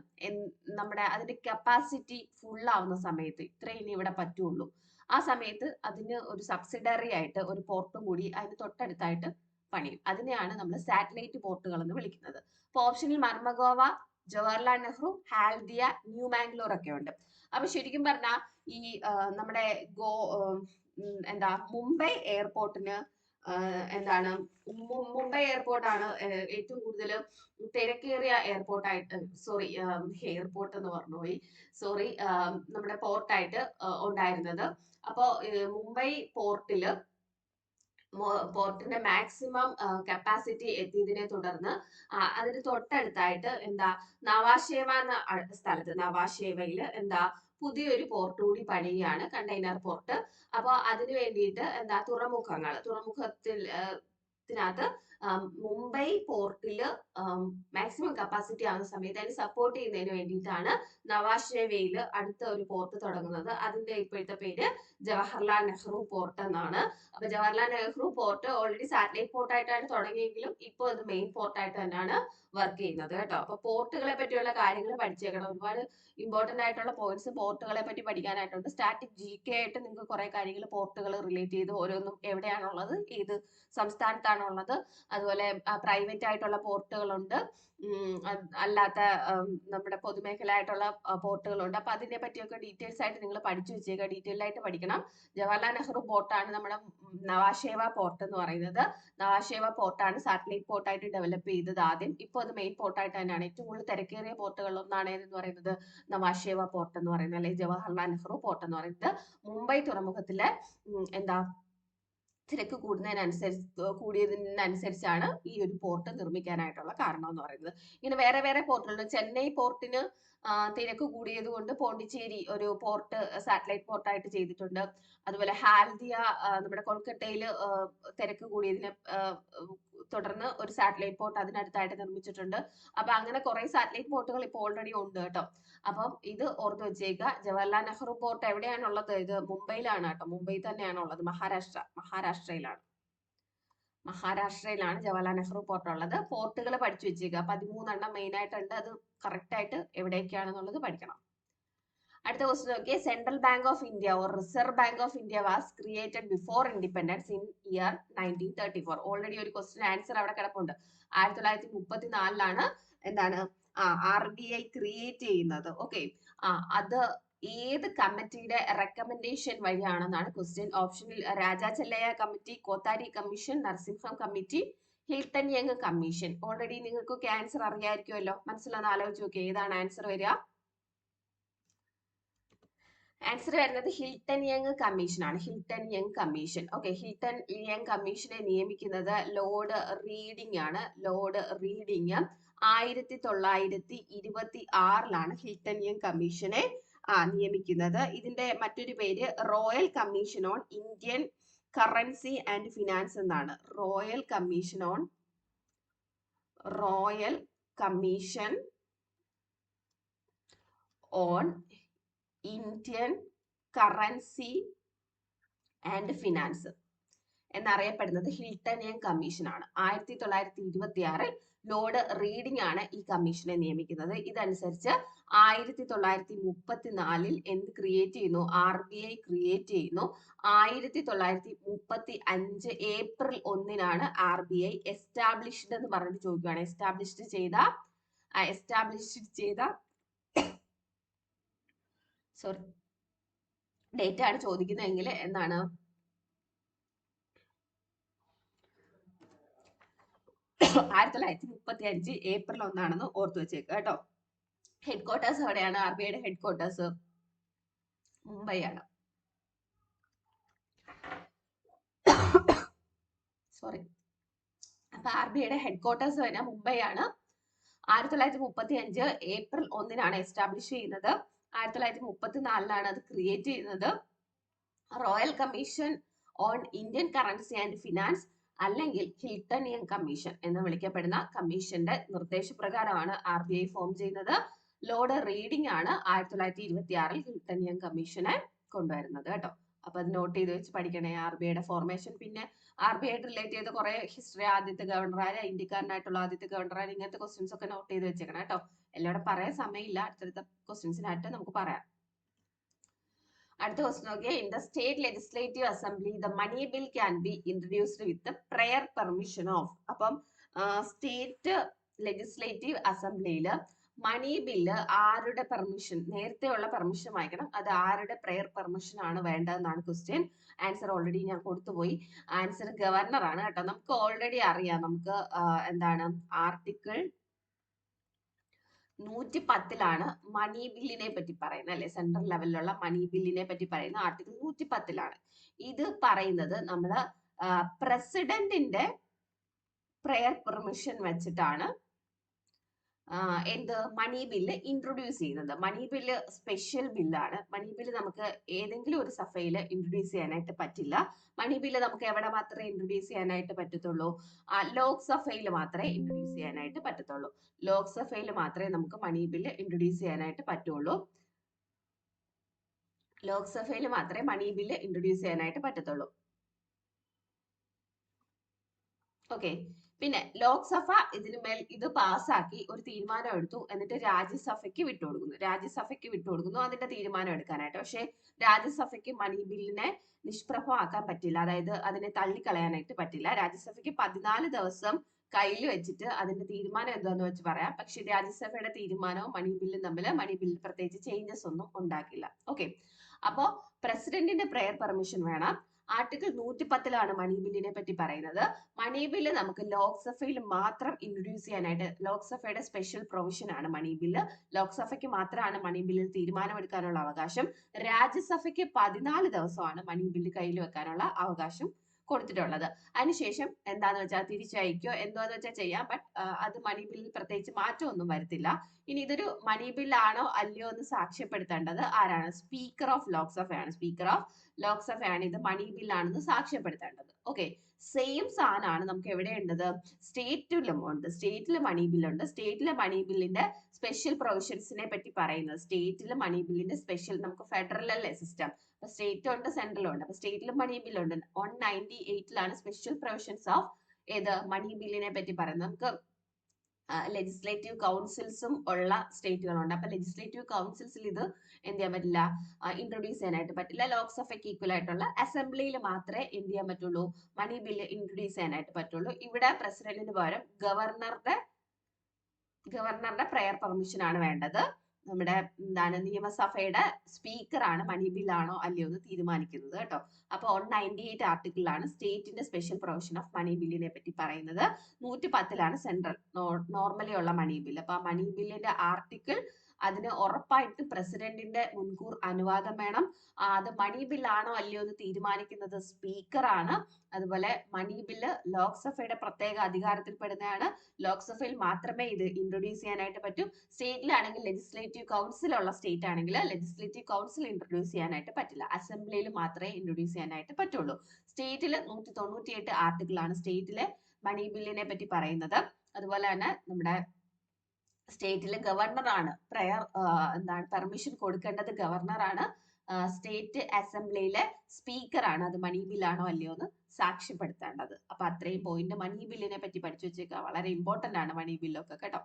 നമ്മുടെ അതിന്റെ കപ്പാസിറ്റി ഫുൾ ആവുന്ന സമയത്ത് ഇത്രേ ഇനി ഇവിടെ പറ്റുള്ളൂ. ആ സമയത്ത് അതിന് ഒരു സബ്സിഡറി ആയിട്ട് ഒരു പോർട്ടും കൂടി അതിന് തൊട്ടടുത്തായിട്ട് പണിയും. അതിനെയാണ് നമ്മൾ സാറ്റലൈറ്റ് പോർട്ടുകൾ എന്ന് വിളിക്കുന്നത്. അപ്പൊ ഓപ്ഷനിൽ മർമഗോവ, ജവഹർലാൽ നെഹ്റു, ഹാൽദിയ, ന്യൂ മാംഗ്ലൂർ ഒക്കെ ഉണ്ട്. അപ്പൊ ശരിക്കും പറഞ്ഞാൽ ഈ നമ്മുടെ മുംബൈ എയർപോർട്ടിന് എന്താണ്, മുംബൈ എയർപോർട്ടാണ് ഏറ്റവും കൂടുതൽ തിരക്കേറിയ എയർപോർട്ടായിട്ട്, എയർപോർട്ട് എന്ന് പറഞ്ഞുപോയി, നമ്മുടെ പോർട്ടായിട്ട് ഉണ്ടായിരുന്നത്. അപ്പോ മുംബൈ പോർട്ടിന്റെ മാക്സിമം കപ്പാസിറ്റി എത്തിയതിനെ തുടർന്ന് അതിന് തൊട്ടടുത്തായിട്ട് നവാഷേവ എന്ന സ്ഥലത്ത്, നവാഷേവയില് പുതിയൊരു പോർട്ട് കൂടി പണിയുകയാണ്, കണ്ടെയ്നർ പോർട്ട്. അപ്പൊ അതിനു വേണ്ടിയിട്ട് തുറമുഖത്തിനകത്ത് മുംബൈ പോർട്ടില് മാക്സിമം കപ്പാസിറ്റി ആവുന്ന സമയത്ത് അതിന് സപ്പോർട്ട് ചെയ്യുന്നതിന് വേണ്ടിയിട്ടാണ് നവാഷേവയില് അടുത്ത ഒരു പോർട്ട് തുടങ്ങുന്നത്. അതിന്റെ ഇപ്പോഴത്തെ പേര് ജവഹർലാൽ നെഹ്റു പോർട്ട് എന്നാണ്. അപ്പൊ Jawaharlal Nehru port already satellite port ആയിട്ടാണ് തുടങ്ങിയെങ്കിലും ഇപ്പോൾ അത് മെയിൻ പോർട്ടായിട്ട് തന്നെയാണ് വർക്ക് ചെയ്യുന്നത് കേട്ടോ. അപ്പൊ പോർട്ടുകളെ പറ്റിയുള്ള കാര്യങ്ങൾ പഠിച്ചേക്കണം. ഒരുപാട് ഇമ്പോർട്ടന്റ് ആയിട്ടുള്ള പോയിന്റ്സ് പോർട്ടുകളെ പറ്റി പഠിക്കാനായിട്ടുണ്ട്. സ്റ്റാറ്റിക് GK ആയിട്ട് നിങ്ങൾക്ക് കുറെ കാര്യങ്ങൾ പോർട്ടുകൾ റിലേറ്റ് ചെയ്ത് ഓരോന്നും എവിടെയാണുള്ളത്, ഏത് സംസ്ഥാനത്താണ് പോർട്ടാണുള്ളത്. അതുപോലെ പ്രൈവറ്റ് ആയിട്ടുള്ള പോർട്ടുകളുണ്ട്, അല്ലാത്ത നമ്മുടെ പൊതുമേഖലയായിട്ടുള്ള പോർട്ടുകളുണ്ട്. അപ്പൊ അതിനെ പറ്റിയൊക്കെ ഡീറ്റെയിൽസ് ആയിട്ട് നിങ്ങൾ പഠിച്ചു വെച്ചേക്കുക, ഡീറ്റെയിൽ ആയിട്ട് പഠിക്കണം. ജവഹർലാൽ നെഹ്റു പോർട്ടാണ് നമ്മുടെ നവാഷേവ പോർട്ട് എന്ന് പറയുന്നത്. നവാഷേവ പോർട്ടാണ് സാറ്റലൈറ്റ് പോർട്ടായിട്ട് ഡെവലപ്പ് ചെയ്തത് ആദ്യം. ഇപ്പോൾ അത് മെയിൻ പോർട്ടായിട്ട് തന്നെയാണ്. ഏറ്റവും കൂടുതൽ തിരക്കേറിയ പോർട്ടുകളിൽ ഒന്നാണ് എന്ന് പറയുന്നത് നവാഷേവ പോർട്ട് എന്ന് പറയുന്നത്, അല്ലെങ്കിൽ ജവഹർലാൽ നെഹ്റു പോർട്ട് എന്ന് പറയുന്നത്. മുംബൈ തുറമുഖത്തിലെ എന്താ തിരക്ക് കൂടിയതിനനുസരിച്ചാണ് ഈ ഒരു പോർട്ട് നിർമ്മിക്കാനായിട്ടുള്ള കാരണം എന്ന് പറയുന്നത്. ഇങ്ങനെ വേറെ വേറെ പോർട്ടുകളുണ്ട്. ചെന്നൈ പോർട്ടിന് തിരക്ക് കൂടിയത് കൊണ്ട് പോണ്ടിച്ചേരി ഒരു പോർട്ട് സാറ്റലൈറ്റ് പോർട്ടായിട്ട് ചെയ്തിട്ടുണ്ട്. അതുപോലെ ഹാൽദിയ നമ്മുടെ കൊൽക്കത്തയിൽ തിരക്ക് കൂടിയതിനെ തുടർന്ന് ഒരു സാറ്റലൈറ്റ് പോർട്ട് അതിനടുത്തായിട്ട് നിർമ്മിച്ചിട്ടുണ്ട്. അപ്പൊ അങ്ങനെ കുറെ സാറ്റലൈറ്റ് പോർട്ടുകൾ ഇപ്പോൾ ഓൾറെഡി ഉണ്ട് കേട്ടോ. അപ്പം ഇത് ഓർത്ത് വെച്ചേക്കുക. ജവഹർലാൽ നെഹ്റു പോർട്ട് എവിടെയാണുള്ളത്? ഇത് മുംബൈയിലാണ് കേട്ടോ. മുംബൈ തന്നെയാണ് ഉള്ളത്. മഹാരാഷ്ട്രയിലാണ് ജവഹർലാൽ നെഹ്റു പോർട്ട് ഉള്ളത്. പോർട്ടുകൾ പഠിച്ചു വെച്ചേക്കുക. 13 മെയിൻ ആയിട്ടുണ്ട്. അത് കറക്റ്റ് ആയിട്ട് എവിടേക്കാണെന്നുള്ളത് പഠിക്കണം. അടുത്ത ക്വസ്റ്റ്യൻ നോക്കിയേ. Central bank of India or reserve bank of India was created before independence in year 1934. Already ഒരു ക്വസ്റ്റ്യൻ ആൻസർ അവിടെ കിടപ്പുണ്ട്. 1934 എന്താണ് RBI ക്രിയേറ്റ് ചെയ്യുന്നത്. ഓക്കെ, അത് ഏത് കമ്മിറ്റിയുടെ റെക്കമെൻഡേഷൻ വഴിയാണെന്നാണ് ക്വസ്റ്റ്യൻ. ഓപ്ഷനിൽ Raja Chelliah committee, Kothari commission, Narasimham committee, Hilton Young commission. Already നിങ്ങൾക്കൊക്കെ ആൻസർ അറിയായിരിക്കുമല്ലോ. മനസ്സിലൊന്ന് ആലോചിച്ച് നോക്കിയേ, ഏതാണ് ആൻസർ വരിക? ആൻസർ വരുന്നത് ഹിൽട്ടൺ യങ് കമ്മീഷൻ ആണ്. Hilton Young commission. Okay, Hilton Young കമ്മീഷനെ നിയമിക്കുന്നത് ലോർഡ് റീഡിംഗ് ആണ്. ലോർഡ് റീഡിംഗ് 1926 ഹിൽട്ടൺ യങ് കമ്മീഷനെ നിയമിക്കുന്നത്. ഇതിന്റെ മറ്റൊരു പേര് royal commission on Indian currency and finance എന്നാണ്. Royal commission on Indian currency and finance എന്നറിയപ്പെടുന്നത് ഹിൽട്ടൺ യങ് കമ്മീഷൻ ആണ്. 1926 ലോർഡ് റീഡിംഗ് ആണ് ഈ കമ്മീഷനെ നിയമിക്കുന്നത്. ഇതനുസരിച്ച് 1934 എന്ത് ക്രിയേറ്റ് ചെയ്യുന്നു? RBI ക്രിയേറ്റ് ചെയ്യുന്നു. 1935 ഏപ്രിൽ 1 RBI എസ്റ്റാബ്ലിഷ്ഡ് എന്ന് പറഞ്ഞിട്ട് ചോദിക്കുകയാണ്. എസ്റ്റാബ്ലിഷ് ചെയ്ത സോറി ഡേറ്റ് ആണ് ചോദിക്കുന്നതെങ്കിൽ എന്താണ്? 1935 ഏപ്രിൽ 1 ഓർത്തു വെച്ചേക്കുക കേട്ടോ. ഹെഡ് ക്വാർട്ടേഴ്സ് എവിടെയാണ്? RBIയുടെ ഹെഡ് ക്വാർട്ടേഴ്സ് മുംബൈ ആണ്. സോറി, അപ്പൊ RBIയുടെ ഹെഡ് ക്വാർട്ടേഴ്സ് വരുന്നത് മുംബൈ ആണ്. 1935 ഏപ്രിൽ 1 എസ്റ്റാബ്ലിഷ് ചെയ്യുന്നത്. 1934 അത് ക്രിയേറ്റ് ചെയ്യുന്നത്. Royal commission on Indian currency and finance അല്ലെങ്കിൽ ഹിൽട്ടൺ യങ് കമ്മീഷൻ എന്ന് വിളിക്കപ്പെടുന്ന കമ്മീഷന്റെ നിർദ്ദേശപ്രകാരമാണ് RBI ഫോം ചെയ്യുന്നത്. ലോർഡ് റീഡിംഗ് ആണ് 1926 ഹിൽട്ടൺ യങ് കമ്മീഷനെ കൊണ്ടുവരുന്നത് കേട്ടോ. അപ്പൊ അത് നോട്ട് ചെയ്ത് വെച്ച് പഠിക്കണേ. RBIയുടെ ഫോർമേഷൻ, പിന്നെ RBI റിലേറ്റ് ചെയ്ത് കുറെ ഹിസ്റ്ററി, ആദ്യത്തെ ഗവർണറായ, ഇന്ത്യക്കാരനായിട്ടുള്ള ആദ്യത്തെ ഗവർണറായ, ഇങ്ങനത്തെ ക്വസ്റ്റ്യൻസ് ഒക്കെ നോട്ട് ചെയ്ത് വെച്ചേക്കണം കേട്ടോ. എല്ലാവരും പറയാൻ സമയമില്ല, അടുത്തടുത്ത ക്വസ്റ്റ്യൻസിനായിട്ട് നമുക്ക് പറയാം. അടുത്ത ക്വസ്റ്റ്യൻ നോക്കിയാൽ, in the state legislative assembly the money bill can be introduced with prior permission of. അപ്പം സ്റ്റേറ്റ് ലെജിസ്ലേറ്റീവ് അസംബ്ലിയിൽ മണി ബില്ല് ആരുടെ പെർമിഷൻ, നേരത്തെയുള്ള പെർമിഷൻ വായിക്കണം. അത് ആരുടെ പ്രയർ പെർമിഷൻ ആണ് വേണ്ടതെന്നാണ് ക്വസ്റ്റ്യൻ. ആൻസർ ഓൾറെഡി ഞാൻ കൊടുത്തുപോയി. ആൻസർ ഗവർണർ ആണ് കേട്ടോ. നമുക്ക് ഓൾറെഡി അറിയാം, നമുക്ക് എന്താണ് ആർട്ടിക്കിൾ 110 മണി ബില്ലിനെ പറ്റി പറയുന്നത്, അല്ലെ? സെൻട്രൽ ലെവലിലുള്ള മണി ബില്ലിനെ പറ്റി പറയുന്ന ആർട്ടിക്കിൾ 110. ഇത് പറയുന്നത് നമ്മള് പ്രസിഡന്റിന്റെ പ്രയർ പെർമിഷൻ വെച്ചിട്ടാണ് എന്ത് മണി ബില്ല് ഇൻട്രൊഡ്യൂസ് ചെയ്യുന്നത്. മണി ബില്ല് സ്പെഷ്യൽ ബില്ലാണ്. മണി ബില്ല് നമുക്ക് ഏതെങ്കിലും ഒരു സഭയിൽ ഇൻട്രൊഡ്യൂസ് ചെയ്യാനായിട്ട് പറ്റില്ല. മണി ബില്ല് നമുക്ക് എവിടെ മാത്രമേ ഇൻട്രൊഡ്യൂസ് ചെയ്യാനായിട്ട് പറ്റത്തുള്ളൂ? ലോക്സഭയിൽ മാത്രമേ ഇൻട്രൊഡ്യൂസ് ചെയ്യാനായിട്ട് പറ്റത്തുള്ളൂ. ലോക്സഭയിൽ മാത്രമേ നമുക്ക് മണി ബില്ല് ഇൻട്രൊഡ്യൂസ് ചെയ്യാനായിട്ട് പറ്റുള്ളൂ. ലോക്സഭയിൽ മാത്രമേ മണി ബില്ല് ഇൻട്രൊഡ്യൂസ് ചെയ്യാനായിട്ട് പറ്റത്തുള്ളൂ. ഓക്കെ, പിന്നെ ലോക്സഭ ഇതിനുമേൽ ഇത് പാസ്സാക്കി ഒരു തീരുമാനം എടുത്തു, എന്നിട്ട് രാജ്യസഭയ്ക്ക് വിട്ടുകൊടുക്കുന്നു അതിന്റെ തീരുമാനം എടുക്കാനായിട്ട്. പക്ഷെ രാജ്യസഭയ്ക്ക് മണി ബില്ലിനെ നിഷ്പ്രഭമാക്കാൻ പറ്റില്ല, അതായത് അതിനെ തള്ളിക്കളയാനായിട്ട് പറ്റില്ല. രാജ്യസഭയ്ക്ക് 14 ദിവസം കയ്യിൽ വെച്ചിട്ട് അതിന്റെ തീരുമാനം എന്താന്ന് വെച്ച് പറയാം. പക്ഷെ രാജ്യസഭയുടെ തീരുമാനവും മണി ബില്ലിൽ പ്രത്യേകിച്ച് ചേഞ്ചസ് ഒന്നും ഉണ്ടാക്കില്ല. ഓക്കെ, അപ്പോ പ്രസിഡന്റിന്റെ പ്രയർ പെർമിഷൻ വേണം. ആർട്ടിക്കിൾ 110 മണി ബില്ലിനെ പറ്റി പറയുന്നത്. മണി ബില്ല് നമുക്ക് ലോക്സഭയിൽ മാത്രം ഇൻട്രൊഡ്യൂസ് ചെയ്യാനായിട്ട്, ലോക്സഭയുടെ സ്പെഷ്യൽ പ്രൊവിഷൻ ആണ് മണി ബില്ല്. ലോക്സഭയ്ക്ക് മാത്രമാണ് മണി ബില്ലിൽ തീരുമാനമെടുക്കാനുള്ള അവകാശം. രാജ്യസഭയ്ക്ക് 14 ദിവസമാണ് മണി ബില്ല് കയ്യിൽ വെക്കാനുള്ള അവകാശം കൊടുത്തിട്ടുള്ളത്. അതിനുശേഷം എന്താന്ന് വെച്ചാൽ തിരിച്ചയക്കോ എന്താന്ന് വെച്ചാൽ ചെയ്യാം. ബട്ട് അത് മണി ബില്ലിൽ പ്രത്യേകിച്ച് മാറ്റമൊന്നും വരുത്തില്ല. ഇനി ഇതൊരു മണി ബില്ലാണോ അല്ലയോ എന്ന് സാക്ഷ്യപ്പെടുത്തേണ്ടത് ആരാണ്? സ്പീക്കർ ഓഫ് ലോക്സഭയാണ്. ഇത് മണി ബില്ലാണെന്ന് സാക്ഷ്യപ്പെടുത്തേണ്ടത്. ഓക്കെ, സെയിം സാധനമാണ് നമുക്ക് എവിടെയുള്ളത്? സ്റ്റേറ്റിലും ഉണ്ട്. സ്റ്റേറ്റിലെ മണി ബില്ലിന്റെ സ്പെഷ്യൽ പ്രൊവിഷൻസിനെ പറ്റി പറയുന്നത്. സ്റ്റേറ്റിലെ മണി ബില്ലിന്റെ സ്പെഷ്യൽ, നമുക്ക് ഫെഡറൽ അല്ലേ സിസ്റ്റം, അപ്പൊ സ്റ്റേറ്റും ഉണ്ട് സെൻട്രലും ഉണ്ട്. അപ്പൊ സ്റ്റേറ്റിലും മണി ബില്ലുണ്ട്. 198 സ്പെഷ്യൽ പ്രൊവിഷൻസ് ഓഫ് ഏത് മണി ബില്ലിനെ പറ്റി പറയുന്നത്. നമുക്ക് ലെജിസ്ലേറ്റീവ് കൗൺസിൽസും ഉള്ള സ്റ്റേറ്റുകളുണ്ട്. അപ്പൊ ലെജിസ്ലേറ്റീവ് കൗൺസിൽസിൽ ഇത് എന്ത് ചെയ്യാൻ പറ്റില്ല, ഇൻട്രൊഡ്യൂസ് ചെയ്യാനായിട്ട് പറ്റില്ല. ലോക്സഭയ്ക്ക് ഈക്വൽ ആയിട്ടുള്ള അസംബ്ലിയിൽ മാത്രമേ എന്ത് ചെയ്യാൻ പറ്റുള്ളൂ, മണി ബില്ല് ഇൻട്രൊഡ്യൂസ് ചെയ്യാനായിട്ട് പറ്റുള്ളൂ. ഇവിടെ പ്രസിഡന്റിന് പകരം ഗവർണറുടെ പ്രയർ പെർമിഷൻ ആണ് വേണ്ടത്. നമ്മുടെ നിയമസഭയുടെ സ്പീക്കറാണ് മണി ബില്ലാണോ അല്ലയോ എന്ന് തീരുമാനിക്കുന്നത് കേട്ടോ. അപ്പൊ 198 ആർട്ടിക്കിളിലാണ് സ്റ്റേറ്റിന്റെ സ്പെഷ്യൽ പ്രൊവിഷൻ ഓഫ് മണി ബില്ലിനെ പറ്റി പറയുന്നത്. 110 സെൻട്രൽ നോർമലി ഉള്ള മണി ബില്ല്. അപ്പൊ ആ മണി ബില്ലിന്റെ ആർട്ടിക്കിൾ, അതിന് ഉറപ്പായിട്ട് പ്രസിഡന്റിന്റെ മുൻകൂർ അനുവാദം വേണം. അത് മണി ബില്ലാണോ അല്ലയോ എന്ന് തീരുമാനിക്കുന്നത് സ്പീക്കറാണ്. അതുപോലെ മണി ബില്ല് ലോക്സഭയുടെ പ്രത്യേക അധികാരത്തിൽപ്പെടുന്നതാണ്. ലോക്സഭയിൽ മാത്രമേ ഇത് ഇൻട്രൊഡ്യൂസ് ചെയ്യാനായിട്ട് പറ്റൂ. സ്റ്റേറ്റിലാണെങ്കിൽ ലെജിസ്ലേറ്റീവ് കൗൺസിൽ ഉള്ള സ്റ്റേറ്റ് ആണെങ്കിൽ ലെജിസ്ലേറ്റീവ് കൗൺസിൽ ഇൻട്രൊഡ്യൂസ് ചെയ്യാനായിട്ട് പറ്റില്ല. അസംബ്ലിയിൽ മാത്രമേ ഇൻട്രൊഡ്യൂസ് ചെയ്യാനായിട്ട് പറ്റുള്ളൂ. സ്റ്റേറ്റിൽ 198 ആർട്ടിക്കിളാണ് സ്റ്റേറ്റിലെ മണി ബില്ലിനെ പറ്റി പറയുന്നത്. അതുപോലെ തന്നെ നമ്മുടെ സ്റ്റേറ്റിലെ ഗവർണറാണ് പെർമിഷൻ കൊടുക്കേണ്ടത് ഗവർണറാണ്. സ്റ്റേറ്റ് അസംബ്ലിയിലെ സ്പീക്കറാണ് അത് മണി ബില്ലാണോ അല്ലയോ എന്ന് സാക്ഷ്യപ്പെടുത്തേണ്ടത്. അപ്പൊ അത്രയും പോയിന്റ് മണി ബില്ലിനെ പറ്റി പഠിച്ചു വെച്ചേക്കുക. വളരെ ഇമ്പോർട്ടന്റ് ആണ് മണി ബില്ലൊക്കെ കേട്ടോ.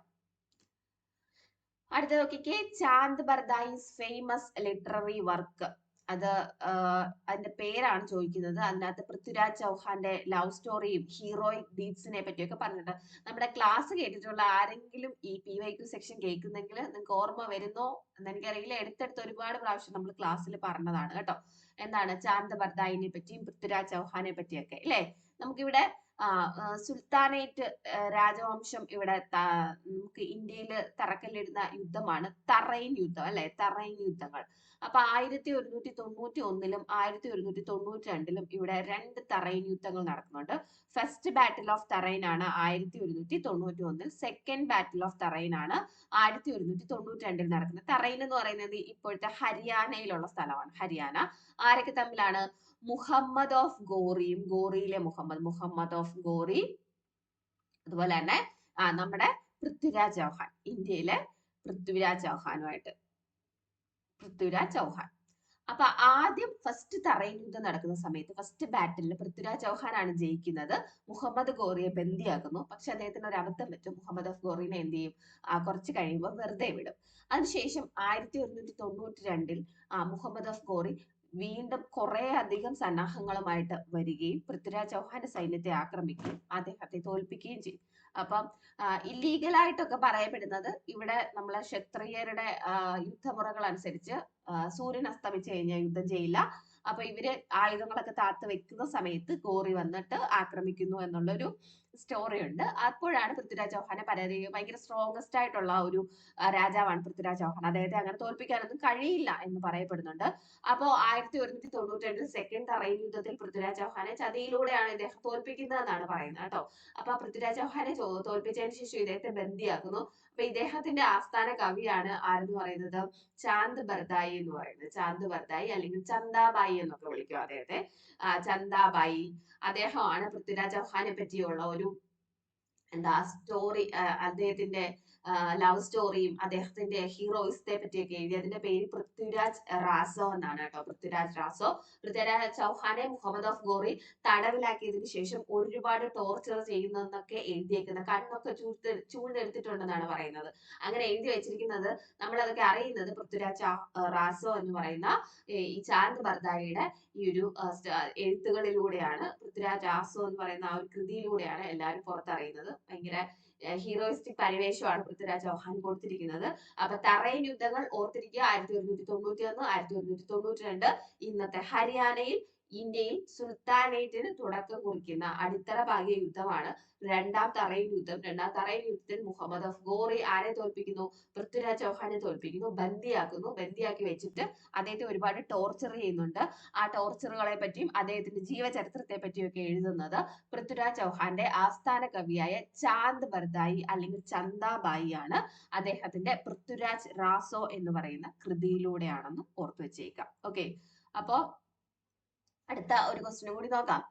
അടുത്ത നോക്കിക്കേ, ചാന്ദ് ബർദായിസ് ഫേമസ് ലിറ്റററി വർക്ക്. അതിന്റെ പേരാണ് ചോദിക്കുന്നത്. അതിനകത്ത് പൃഥ്വിരാജ് ചൗഹാന്റെ ലവ് സ്റ്റോറിയും ഹീറോയിക് ഡീഡ്സിനെ പറ്റിയൊക്കെ പറഞ്ഞിട്ട്, നമ്മുടെ ക്ലാസ് കേട്ടിട്ടുള്ള ആരെങ്കിലും ഈ PYQ സെക്ഷൻ കേൾക്കുന്നെങ്കിൽ നിങ്ങൾക്ക് ഓർമ്മ വരുന്നോ എന്ന് എനിക്കറിയില്ല. എടുത്തെടുത്ത് ഒരുപാട് പ്രാവശ്യം നമ്മൾ ക്ലാസ്സിൽ പറഞ്ഞതാണ് കേട്ടോ. എന്താണ് ചാന്ദ് ബർദായിനെ പറ്റിയും പൃഥ്വിരാജ് ചൗഹാനെ പറ്റിയൊക്കെ അല്ലേ. നമുക്കിവിടെ സുൽത്താനേറ്റ് രാജവംശം ഇവിടെ നമുക്ക് ഇന്ത്യയിൽ തറക്കല്ലിടുന്ന യുദ്ധമാണ് തറൈൻ യുദ്ധം അല്ലെ, തറൈൻ യുദ്ധങ്ങൾ. അപ്പൊ 1191-ലും 1192-ലും ഇവിടെ 2 തറൈൻ യുദ്ധങ്ങൾ നടക്കുന്നുണ്ട്. ഫസ്റ്റ് ബാറ്റിൽ ഓഫ് തറൈൻ ആണ് 1191. സെക്കൻഡ് ബാറ്റിൽ ഓഫ് തറൈൻ ആണ് 1192 നടക്കുന്നത്. തറൈൻ എന്ന് പറയുന്നത് ഇപ്പോഴത്തെ ഹരിയാനയിലുള്ള സ്ഥലമാണ്. ഹരിയാന. ആരൊക്കെ തമ്മിലാണ്? മുഹമ്മദ് ഓഫ് ഗോറിയും, ഗോറിയിലെ മുഹമ്മദ് ഓഫ് ഗോറി, അതുപോലെ തന്നെ നമ്മുടെ പൃഥ്വിരാജ് ചൗഹാൻ, ഇന്ത്യയിലെ പൃഥ്വിരാജ് ചൗഹാൻ. അപ്പൊ ആദ്യം ഫസ്റ്റ് തറൈൻ യുദ്ധം നടക്കുന്ന സമയത്ത് ഫസ്റ്റ് ബാറ്റിൽ പൃഥ്വിരാജ് ചൗഹാൻ ആണ് ജയിക്കുന്നത്. മുഹമ്മദ് ഗോറിയെ ബന്ദിയാക്കുന്നു. പക്ഷെ അദ്ദേഹത്തിന് ഒരു അബദ്ധം പറ്റും. മുഹമ്മദ് ഓഫ് ഗോറിനെ എന്ത് ചെയ്യും, കുറച്ച് കഴിയുമ്പോൾ വെറുതെ വിടും. അതിനുശേഷം 1192 മുഹമ്മദ് ഓഫ് ഗോറി വീണ്ടും കുറെ അധികം സന്നാഹങ്ങളുമായിട്ട് വരികയും പൃഥ്വിരാജ് ചൗഹാന്റെ സൈന്യത്തെ ആക്രമിക്കുകയും അദ്ദേഹത്തെ തോൽപ്പിക്കുകയും ചെയ്യും. അപ്പം ഇല്ലീഗലായിട്ടൊക്കെ പറയപ്പെടുന്നത് ഇവിടെ നമ്മളെ ക്ഷത്രിയരുടെ യുദ്ധമുറകൾ അനുസരിച്ച് സൂര്യൻ അസ്തമിച്ചു കഴിഞ്ഞാൽ യുദ്ധം ചെയ്യില്ല. അപ്പൊ ഇവര് ആയുധങ്ങളൊക്കെ താത്ത് വെക്കുന്ന സമയത്ത് ഗോറി വന്നിട്ട് ആക്രമിക്കുന്നു എന്നുള്ളൊരു സ്റ്റോറി ഉണ്ട്. അപ്പോഴാണ് പൃഥ്വിരാജ് ചൗഹാനെ ഭയങ്കര സ്ട്രോങ്സ്റ്റ് ആയിട്ടുള്ള ഒരു രാജാവാണ് പൃഥ്വിരാജ് ചൗഹാൻ. അദ്ദേഹത്തെ അങ്ങനെ തോൽപ്പിക്കാനൊന്നും കഴിയില്ല എന്ന് പറയപ്പെടുന്നുണ്ട്. അപ്പോ 1192 സെക്കൻഡ് തറൈൻ യുദ്ധത്തിൽ പൃഥ്വിരാജ് ചൗഹാനെ ചതിയിലൂടെയാണ് ഇദ്ദേഹം തോൽപ്പിക്കുന്നതെന്നാണ് പറയുന്നത് കേട്ടോ. അപ്പൊ പൃഥ്വിരാജ് ചൗഹാനെ തോൽപ്പിച്ചതിന് ശേഷം ഇദ്ദേഹത്തെ ബന്ദിയാക്കുന്നു. അപ്പൊ ഇദ്ദേഹത്തിന്റെ ആസ്ഥാന കവിയാണ് ആരെന്ന് പറയുന്നത്? ചാന്ദ് ബർദായി എന്ന് പറയുന്നത്. ചാന്ദ് ബർദായി അല്ലെങ്കിൽ ചന്ദാബായി എന്നൊക്കെ വിളിക്കും അദ്ദേഹത്തെ. ചന്ദാബായി അദ്ദേഹമാണ് പൃഥ്വിരാജ് ചൗഹാനെ പറ്റിയുള്ള ഒരു എന്താ സ്റ്റോറി, അദ്ദേഹത്തിന്റെ ലവ് സ്റ്റോറിയും അദ്ദേഹത്തിന്റെ ഹീറോയിസത്തെ പറ്റിയൊക്കെ എഴുതി. അതിന്റെ പേര് പൃഥ്വിരാജ് റാസോ എന്നാണ് കേട്ടോ. പൃഥ്വിരാജ് റാസോ. പൃഥ്വിരാജ് ചൗഹാനെ മുഹമ്മദ് ഓഫ് ഗോറി തടവിലാക്കിയതിനു ശേഷം ഒരുപാട് ടോർച്ചർ ചെയ്യുന്നതെന്നൊക്കെ എഴുതിയേക്കുന്ന, കണ്ണൊക്കെ ചൂണ്ടെടുത്തിട്ടുണ്ടെന്നാണ് പറയുന്നത്. അങ്ങനെ എഴുതി വെച്ചിരിക്കുന്നത്, നമ്മളതൊക്കെ അറിയുന്നത് പൃഥ്വിരാജ് റാസോ എന്ന് പറയുന്ന ഈ ചാന്ദ് ബർദായിയുടെ ഈ ഒരു എഴുത്തുകളിലൂടെയാണ്. പൃഥ്വിരാജ് റാസോ എന്ന് പറയുന്ന ആ ഒരു കൃതിയിലൂടെയാണ് എല്ലാവരും പുറത്തറിയുന്നത്. ഭയങ്കര ഹീറോയിസ്റ്റിക് പരിവേഷമാണ് പൃഥ്വിരാജ് ചൗഹാൻ കൊടുത്തിരിക്കുന്നത്. അപ്പൊ തറൈൻ യുദ്ധങ്ങൾ ഓർത്തിരിക്കുക. 1191, 1192 ഇന്നത്തെ ഹരിയാനയിൽ ഇന്ത്യയിൽ സുൽത്താനേറ്റിന് തുടക്കം കുറിക്കുന്ന അടിത്തറ പാകിയ യുദ്ധമാണ് രണ്ടാം തറൈൻ യുദ്ധം. രണ്ടാം തറൈൻ യുദ്ധത്തിൽ മുഹമ്മദ് ഓഫ് ഗോറി ആരെ തോൽപ്പിക്കുന്നു? പൃഥ്വിരാജ് ചൗഹാനെ തോൽപ്പിക്കുന്നു, ബന്ദിയാക്കുന്നു. ബന്ദിയാക്കി വെച്ചിട്ട് അദ്ദേഹത്തെ ഒരുപാട് ടോർച്ചർ ചെയ്യുന്നുണ്ട്. ആ ടോർച്ചറുകളെ പറ്റിയും അദ്ദേഹത്തിന്റെ ജീവചരിത്രത്തെ പറ്റിയും ഒക്കെ എഴുതുന്നത് പൃഥ്വിരാജ് ചൗഹാന്റെ ആസ്ഥാന കവിയായ ചാന്ദ് ബർദായി അല്ലെങ്കിൽ ചന്ദാബായി ആണ്. അദ്ദേഹത്തിന്റെ പൃഥ്വിരാജ് റാസോ എന്ന് പറയുന്ന കൃതിയിലൂടെയാണെന്ന് ഓർത്തു വെച്ചേക്കാം. ഓക്കെ, അപ്പോ അടുത്ത ഒരു ക്വസ്റ്റ്യൻ കൂടി നോക്കാം.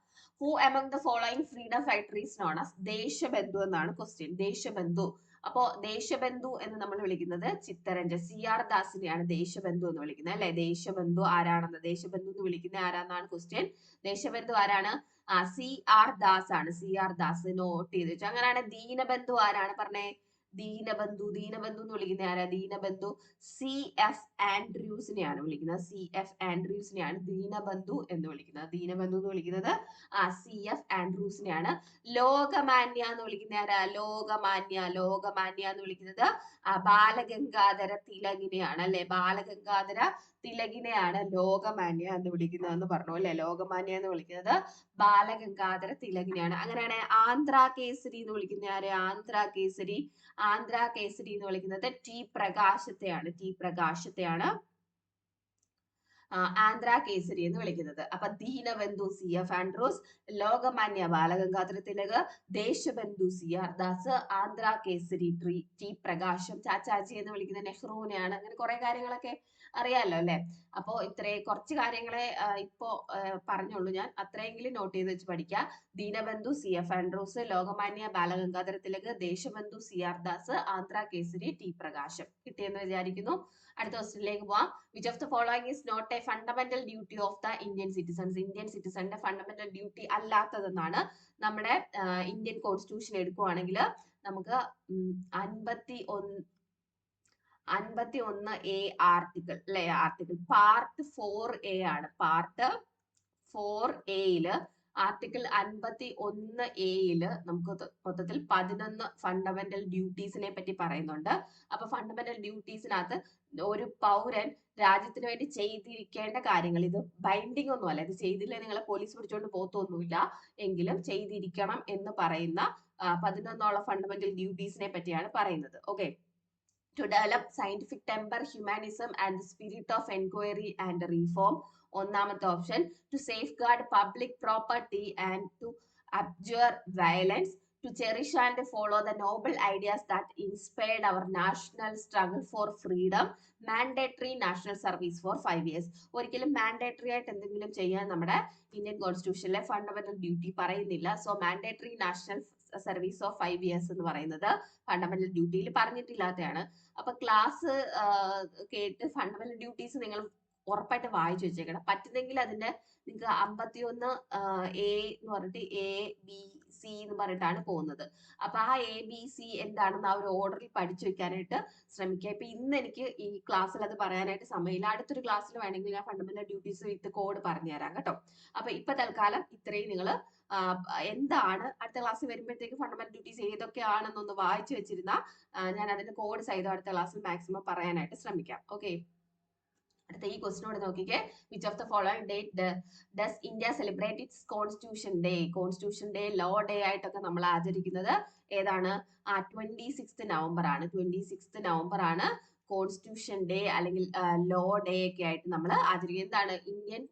Who among the following freedom fighter is known as Deshbandhu എന്നാണ് ക്വസ്റ്റ്യൻ. ദേശബന്ധു. അപ്പോ ദേശബന്ധു എന്ന് നമ്മൾ വിളിക്കുന്നത് ചിത്തരഞ്ജൻ CR ദാസിനെയാണ് ദേശബന്ധു എന്ന് വിളിക്കുന്നത് അല്ലെ. ദേശബന്ധു ആരാണെന്ന്, ദേശബന്ധു എന്ന് വിളിക്കുന്ന ആരാന്നാണ് ക്വസ്റ്റ്യൻ. ദേശബന്ധു ആരാണ്? CR ദാസ് ആണ്. CR ദാസ് നോട്ട് ചെയ്ത് വെച്ചു. അങ്ങനെയാണ് ദീനബന്ധു ആരാണ് പറഞ്ഞേ? ദീനബന്ധു. ദീനബന്ധു എന്ന് വിളിക്കുന്ന ആരാ? ദീനബന്ധു CF ആൻഡ്രൂസിനെയാണ് വിളിക്കുന്നത്. CF ആൻഡ്രൂസിനെയാണ് ദീനബന്ധു എന്ന് വിളിക്കുന്നത്. ദീനബന്ധു എന്ന് വിളിക്കുന്നത് CF ആൻഡ്രൂസിനെയാണ്. ലോകമാന്യ എന്ന് വിളിക്കുന്ന ആരാ? ലോകമാന്യ എന്ന് വിളിക്കുന്നത് ബാലഗംഗാധര തിലകിനെയാണ് അല്ലെ. ബാലഗംഗാധര തിലകിനെയാണ് ലോകമാന്യ എന്ന് വിളിക്കുന്നതെന്ന് പറഞ്ഞു അല്ലെ. ലോകമാന്യ എന്ന് വിളിക്കുന്നത് ബാലഗംഗാധര തിലകിനെയാണ്. അങ്ങനെയാണ് ആന്ധ്ര കേസരി എന്ന് വിളിക്കുന്ന ആരെ? ആന്ധ്ര കേസരി എന്ന് വിളിക്കുന്നത് ടി പ്രകാശത്തെയാണ് ആന്ധ്ര കേസരി എന്ന് വിളിക്കുന്നത്. അപ്പൊ Deenabandhu CF Andrews, Lokmanya Balagangadhara Tilak, Deshbandhu CR Das, Andhra Kesari T Prakasam, Chachaji എന്ന് വിളിക്കുന്ന നെഹ്റുവിനെയാണ്. അങ്ങനെ കുറെ കാര്യങ്ങളൊക്കെ അറിയാലോ അല്ലെ. അപ്പോ കുറച്ച് കാര്യങ്ങളെ ഇപ്പോ പറഞ്ഞുള്ളൂ ഞാൻ. അത്രയെങ്കിലും നോട്ട് ചെയ്ത് വെച്ച് പഠിക്കുക. Deenabandhu CF Andrews, Lokmanya Balagangadhara Tilak, Deshbandhu CR Das, Andhra Kesari T Prakasam. കിട്ടിയെന്ന് വിചാരിക്കുന്നു. അടുത്ത ക്വസ്റ്റ്യനിലേക്ക് പോവാം. Which of the following is not a fundamental duty of the Indian citizens? Indian സിറ്റിസന്റെ ഫണ്ടമെന്റൽ ഡ്യൂട്ടി അല്ലാത്തതെന്നാണ്. നമ്മുടെ ഇന്ത്യൻ കോൺസ്റ്റിറ്റ്യൂഷൻ എടുക്കുവാണെങ്കിൽ നമുക്ക് 51A ആർട്ടിക്കിൾ അല്ലെ. ആർട്ടിക്കിൾ പാർട്ട് 4A ആണ്. പാർട്ട് 4A ആർട്ടിക്കിൾ 51A നമുക്ക് മൊത്തത്തിൽ 11 ഫണ്ടമെന്റൽ ഡ്യൂട്ടീസിനെ പറ്റി പറയുന്നുണ്ട്. അപ്പൊ ഫണ്ടമെന്റൽ ഡ്യൂട്ടീസിനകത്ത് ഒരു പൗരൻ രാജ്യത്തിന് വേണ്ടി ചെയ്തിരിക്കേണ്ട കാര്യങ്ങൾ, ഇത് ബൈൻഡിങ് ഒന്നും അല്ല, ഇത് ചെയ്തില്ല നിങ്ങളെ പോലീസ് പിടിച്ചോണ്ട് പോത്തൊന്നുമില്ല, എങ്കിലും ചെയ്തിരിക്കണം എന്ന് പറയുന്ന 11 ഫണ്ടമെന്റൽ ഡ്യൂട്ടീസിനെ പറ്റിയാണ് പറയുന്നത്. Okay, to develop scientific temper, humanism and the spirit of enquiry and reform. ഒന്നാമത്തെ option. to safeguard public property and to abjure violence, to cherish and follow the noble ideas that inspired our national struggle for freedom, mandatory national service for 5 years. ഒരിക്കലും mandatory ആയിട്ട് എന്തെങ്കിലും ചെയ്യാൻ നമ്മുടെ Indian കോൺസ്റ്റിറ്റ്യൂഷനിലെ fundamental duty പറയുന്നില്ല. So mandatory national service of 5 years എന്ന് പറയുന്നത് fundamental ഡ്യൂട്ടിയിൽ പറഞ്ഞിട്ടില്ലാത്തതാണ്. അപ്പൊ ക്ലാസ് കേട്ട് ഫണ്ടമെന്റൽ ഡ്യൂട്ടീസ് നിങ്ങൾ ഉറപ്പായിട്ട് വായിച്ചു വെച്ചേക്കണം. പറ്റുന്നെങ്കിൽ അതിന്റെ നിങ്ങൾക്ക് 51A എന്ന് പറഞ്ഞിട്ട് ABC എന്ന് പറഞ്ഞിട്ടാണ് പോകുന്നത്. അപ്പൊ ആ ABC എന്താണെന്ന് ആ ഒരു ഓർഡറിൽ പഠിച്ചു വെക്കാനായിട്ട് ശ്രമിക്കുക. ഇപ്പൊ ഇന്ന് എനിക്ക് ഈ ക്ലാസ്സിൽ അത് പറയാനായിട്ട് സമയമില്ല. അടുത്തൊരു ക്ലാസ്സിൽ വേണമെങ്കിൽ ഞാൻ ഫണ്ടമെന്റൽ ഡ്യൂട്ടീസ് വിത്ത് കോഡ് പറഞ്ഞുതരാം കേട്ടോ. അപ്പൊ ഇപ്പൊ തൽക്കാലം ഇത്രയും നിങ്ങൾ എന്താണ് അടുത്ത ക്ലാസ്സിൽ വരുമ്പോഴത്തേക്ക് ഫണ്ടമെന്റൽ ഡ്യൂട്ടീസ് ഏതൊക്കെയാണെന്നൊന്ന് വായിച്ചു വെച്ചിരുന്ന ഞാൻ അതിന്റെ കോഡ് സഹിതം അടുത്ത ക്ലാസ്സിൽ മാക്സിമം പറയാനായിട്ട് ശ്രമിക്കാം. ഓക്കെ, അടുത്ത ഈ ക്വസ്റ്റിനോട് നോക്കിക്കേ. Which of the following date does India celebrate its constitution day? Constitution day, law day ആയിട്ടൊക്കെ നമ്മൾ ആചരിക്കുന്നത് ഏതാണ്? 26 നവംബർ ആണ്. 26 നവംബർ ആണ് കോൺസ്റ്റിറ്റ്യൂഷൻ ഡേ അല്ലെങ്കിൽ ലോ ഡേ ഒക്കെ ആയിട്ട് നമ്മൾ ആചരിക്കുന്നത്. എന്താണ്? ഇന്ത്യൻ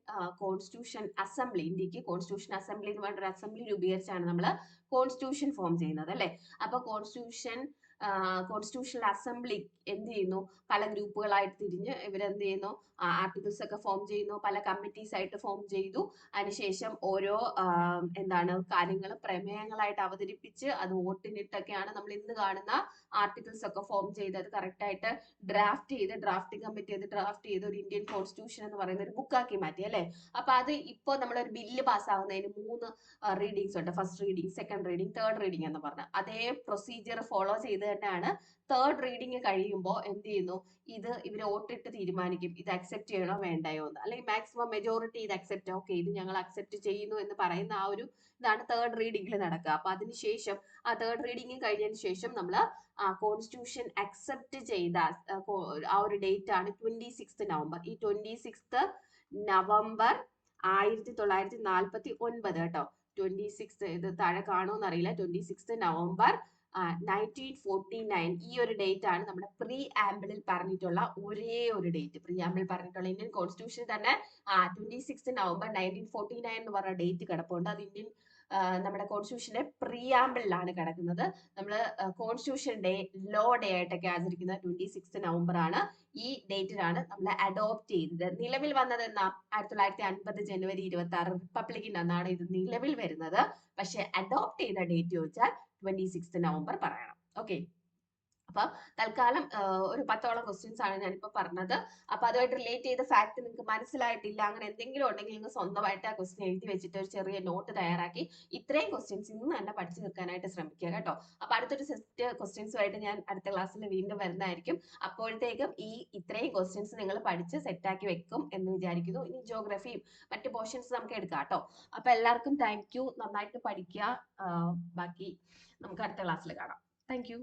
കോൺസ്റ്റിറ്റ്യൂഷൻ അസംബ്ലി, ഇന്ത്യക്ക് കോൺസ്റ്റിറ്റ്യൂഷൻ അസംബ്ലി എന്ന് പറഞ്ഞൊരു അസംബ്ലി രൂപീകരിച്ചാണ് നമ്മൾ കോൺസ്റ്റിറ്റ്യൂഷൻ ഫോം ചെയ്യുന്നത് അല്ലെ. അപ്പൊ കോൺസ്റ്റിറ്റ്യൂഷൻ കോൺസ്റ്റിറ്റ്യൂഷണൽ അസംബ്ലി എന്ത് ചെയ്യുന്നു, പല ഗ്രൂപ്പുകളായിട്ട് തിരിഞ്ഞ് ഇവരെന്ത് ചെയ്യുന്നു, ആർട്ടിക്കിൾസ് ഒക്കെ ഫോം ചെയ്യുന്നു, പല കമ്മിറ്റീസ് ആയിട്ട് ഫോം ചെയ്തു. അതിനുശേഷം ഓരോ എന്താണ് കാര്യങ്ങൾ പ്രമേയങ്ങളായിട്ട് അവതരിപ്പിച്ച് അത് വോട്ടിനിട്ടൊക്കെയാണ് നമ്മൾ ഇന്ന് കാണുന്ന ആർട്ടിക്കിൾസ് ഒക്കെ ഫോം ചെയ്ത് അത് കറക്റ്റ് ആയിട്ട് ഡ്രാഫ്റ്റ് ചെയ്ത് ഡ്രാഫ്റ്റിംഗ് കമ്മിറ്റി ചെയ്ത് ഡ്രാഫ്റ്റ് ചെയ്ത് ഒരു ഇന്ത്യൻ കോൺസ്റ്റിറ്റ്യൂഷൻ എന്ന് പറയുന്ന ഒരു ബുക്കാക്കി മാറ്റി അല്ലേ. അപ്പൊ അത് ഇപ്പോൾ നമ്മളൊരു ബില്ല് പാസ്സാകുന്നതിന് 3 റീഡിങ്സ് ഉണ്ട്, first reading, second reading, third reading എന്ന് പറഞ്ഞ അതേ പ്രൊസീജിയർ ഫോളോ ചെയ്ത് തന്നെയാണ് തേർഡ് റീഡിങ് കഴിയുമ്പോൾ എന്ത് ചെയ്യുന്നു, ഇവർ വോട്ടിട്ട് തീരുമാനിക്കും ഇത് അക്സെപ്റ്റ് ചെയ്യണോ വേണ്ടയോ എന്ന്, അല്ലെങ്കിൽ മാക്സിമം മെജോറിറ്റി ഇത് അക്സെപ്റ്റ്, ഓക്കെ ഇത് ഞങ്ങൾ അക്സെപ്റ്റ് ചെയ്യുന്നു എന്ന് പറയുന്ന ആ ഒരു ഇതാണ് തേർഡ് റീഡിങ്ങിൽ നടക്കുക. അപ്പൊ അതിനുശേഷം ആ തേർഡ് റീഡിങ് കഴിഞ്ഞതിന് ശേഷം നമ്മൾ കോൺസ്റ്റിറ്റ്യൂഷൻ അക്സെപ്റ്റ് ചെയ്ത ആ ഒരു ഡേറ്റ് ആണ് 26 നവംബർ. ഈ 26 നവംബർ 1949 കേട്ടോ. 26 ഇത് താഴെ കാണുമെന്ന് അറിയില്ല. 26 നവംബർ 1949 ഈ ഒരു ഡേറ്റ് ആണ് നമ്മുടെ പ്രീ ആംബിളിൽ പറഞ്ഞിട്ടുള്ള ഒരേ ഒരു ഡേറ്റ്. പ്രീ ആംബിൾ പറഞ്ഞിട്ടുള്ള ഇന്ത്യൻ കോൺസ്റ്റിറ്റ്യൂഷൻ തന്നെ 26 നവംബർ 1949 എന്ന് പറഞ്ഞ ഡേറ്റ് കിടപ്പുണ്ട്. അത് ഇന്ത്യൻ നമ്മുടെ കോൺസ്റ്റിറ്റ്യൂഷന്റെ പ്രിയാമ്പിളിലാണ് കിടക്കുന്നത്. നമ്മൾ കോൺസ്റ്റിറ്റ്യൂഷൻ ഡേ, ലോ ഡേ ആയിട്ടൊക്കെ ആചരിക്കുന്നത് 26 നവംബർ ആണ്. ഈ ഡേറ്റിലാണ് നമ്മൾ അഡോപ്റ്റ് ചെയ്തത്. നിലവിൽ വന്നത് എന്നാ 1950 ജനുവരി 26 റിപ്പബ്ലിക്കിന്റെ അന്നാണ് ഇത് നിലവിൽ വരുന്നത്. പക്ഷെ അഡോപ്റ്റ് ചെയ്ത ഡേറ്റ് ചോദിച്ചാൽ 26 നവംബർ പറയണം. ഓക്കെ, അപ്പൊ തൽക്കാലം ഒരു 10ഓളം ക്വസ്റ്റ്യൻസ് ആണ് ഞാനിപ്പോ പറഞ്ഞത്. അപ്പൊ അതുമായിട്ട് റിലേറ്റ് ചെയ്ത ഫാക്ട് നിങ്ങൾക്ക് മനസ്സിലായിട്ടില്ല, അങ്ങനെ എന്തെങ്കിലും ഉണ്ടെങ്കിൽ നിങ്ങൾ സ്വന്തമായിട്ട് ആ ക്വസ്റ്റ്യൻ എഴുതി വെച്ചിട്ട് ഒരു ചെറിയ നോട്ട് തയ്യാറാക്കി ഇത്രയും ക്വസ്റ്റ്യൻസ് ഇന്ന് തന്നെ പഠിച്ചു തീർക്കാനായിട്ട് ശ്രമിക്കുക കേട്ടോ. അപ്പൊ അടുത്തൊരു സെറ്റ് ക്വസ്റ്റ്യൻസുമായിട്ട് ഞാൻ അടുത്ത ക്ലാസ്സിൽ വീണ്ടും വരുന്നതായിരിക്കും. അപ്പോഴത്തേക്കും ഇത്രയും ക്വസ്റ്റ്യൻസ് നിങ്ങൾ പഠിച്ച് സെറ്റാക്കി വെക്കും എന്ന് വിചാരിക്കുന്നു. ഇനി ജോഗ്രഫിയും മറ്റ് പോർഷൻസ് നമുക്ക് എടുക്കാം കേട്ടോ. അപ്പൊ എല്ലാവർക്കും താങ്ക് യു, നന്നായിട്ട് പഠിക്കുക. ബാക്കി നമുക്ക് അടുത്ത ക്ലാസ്സിൽ കാണാം. Thank you.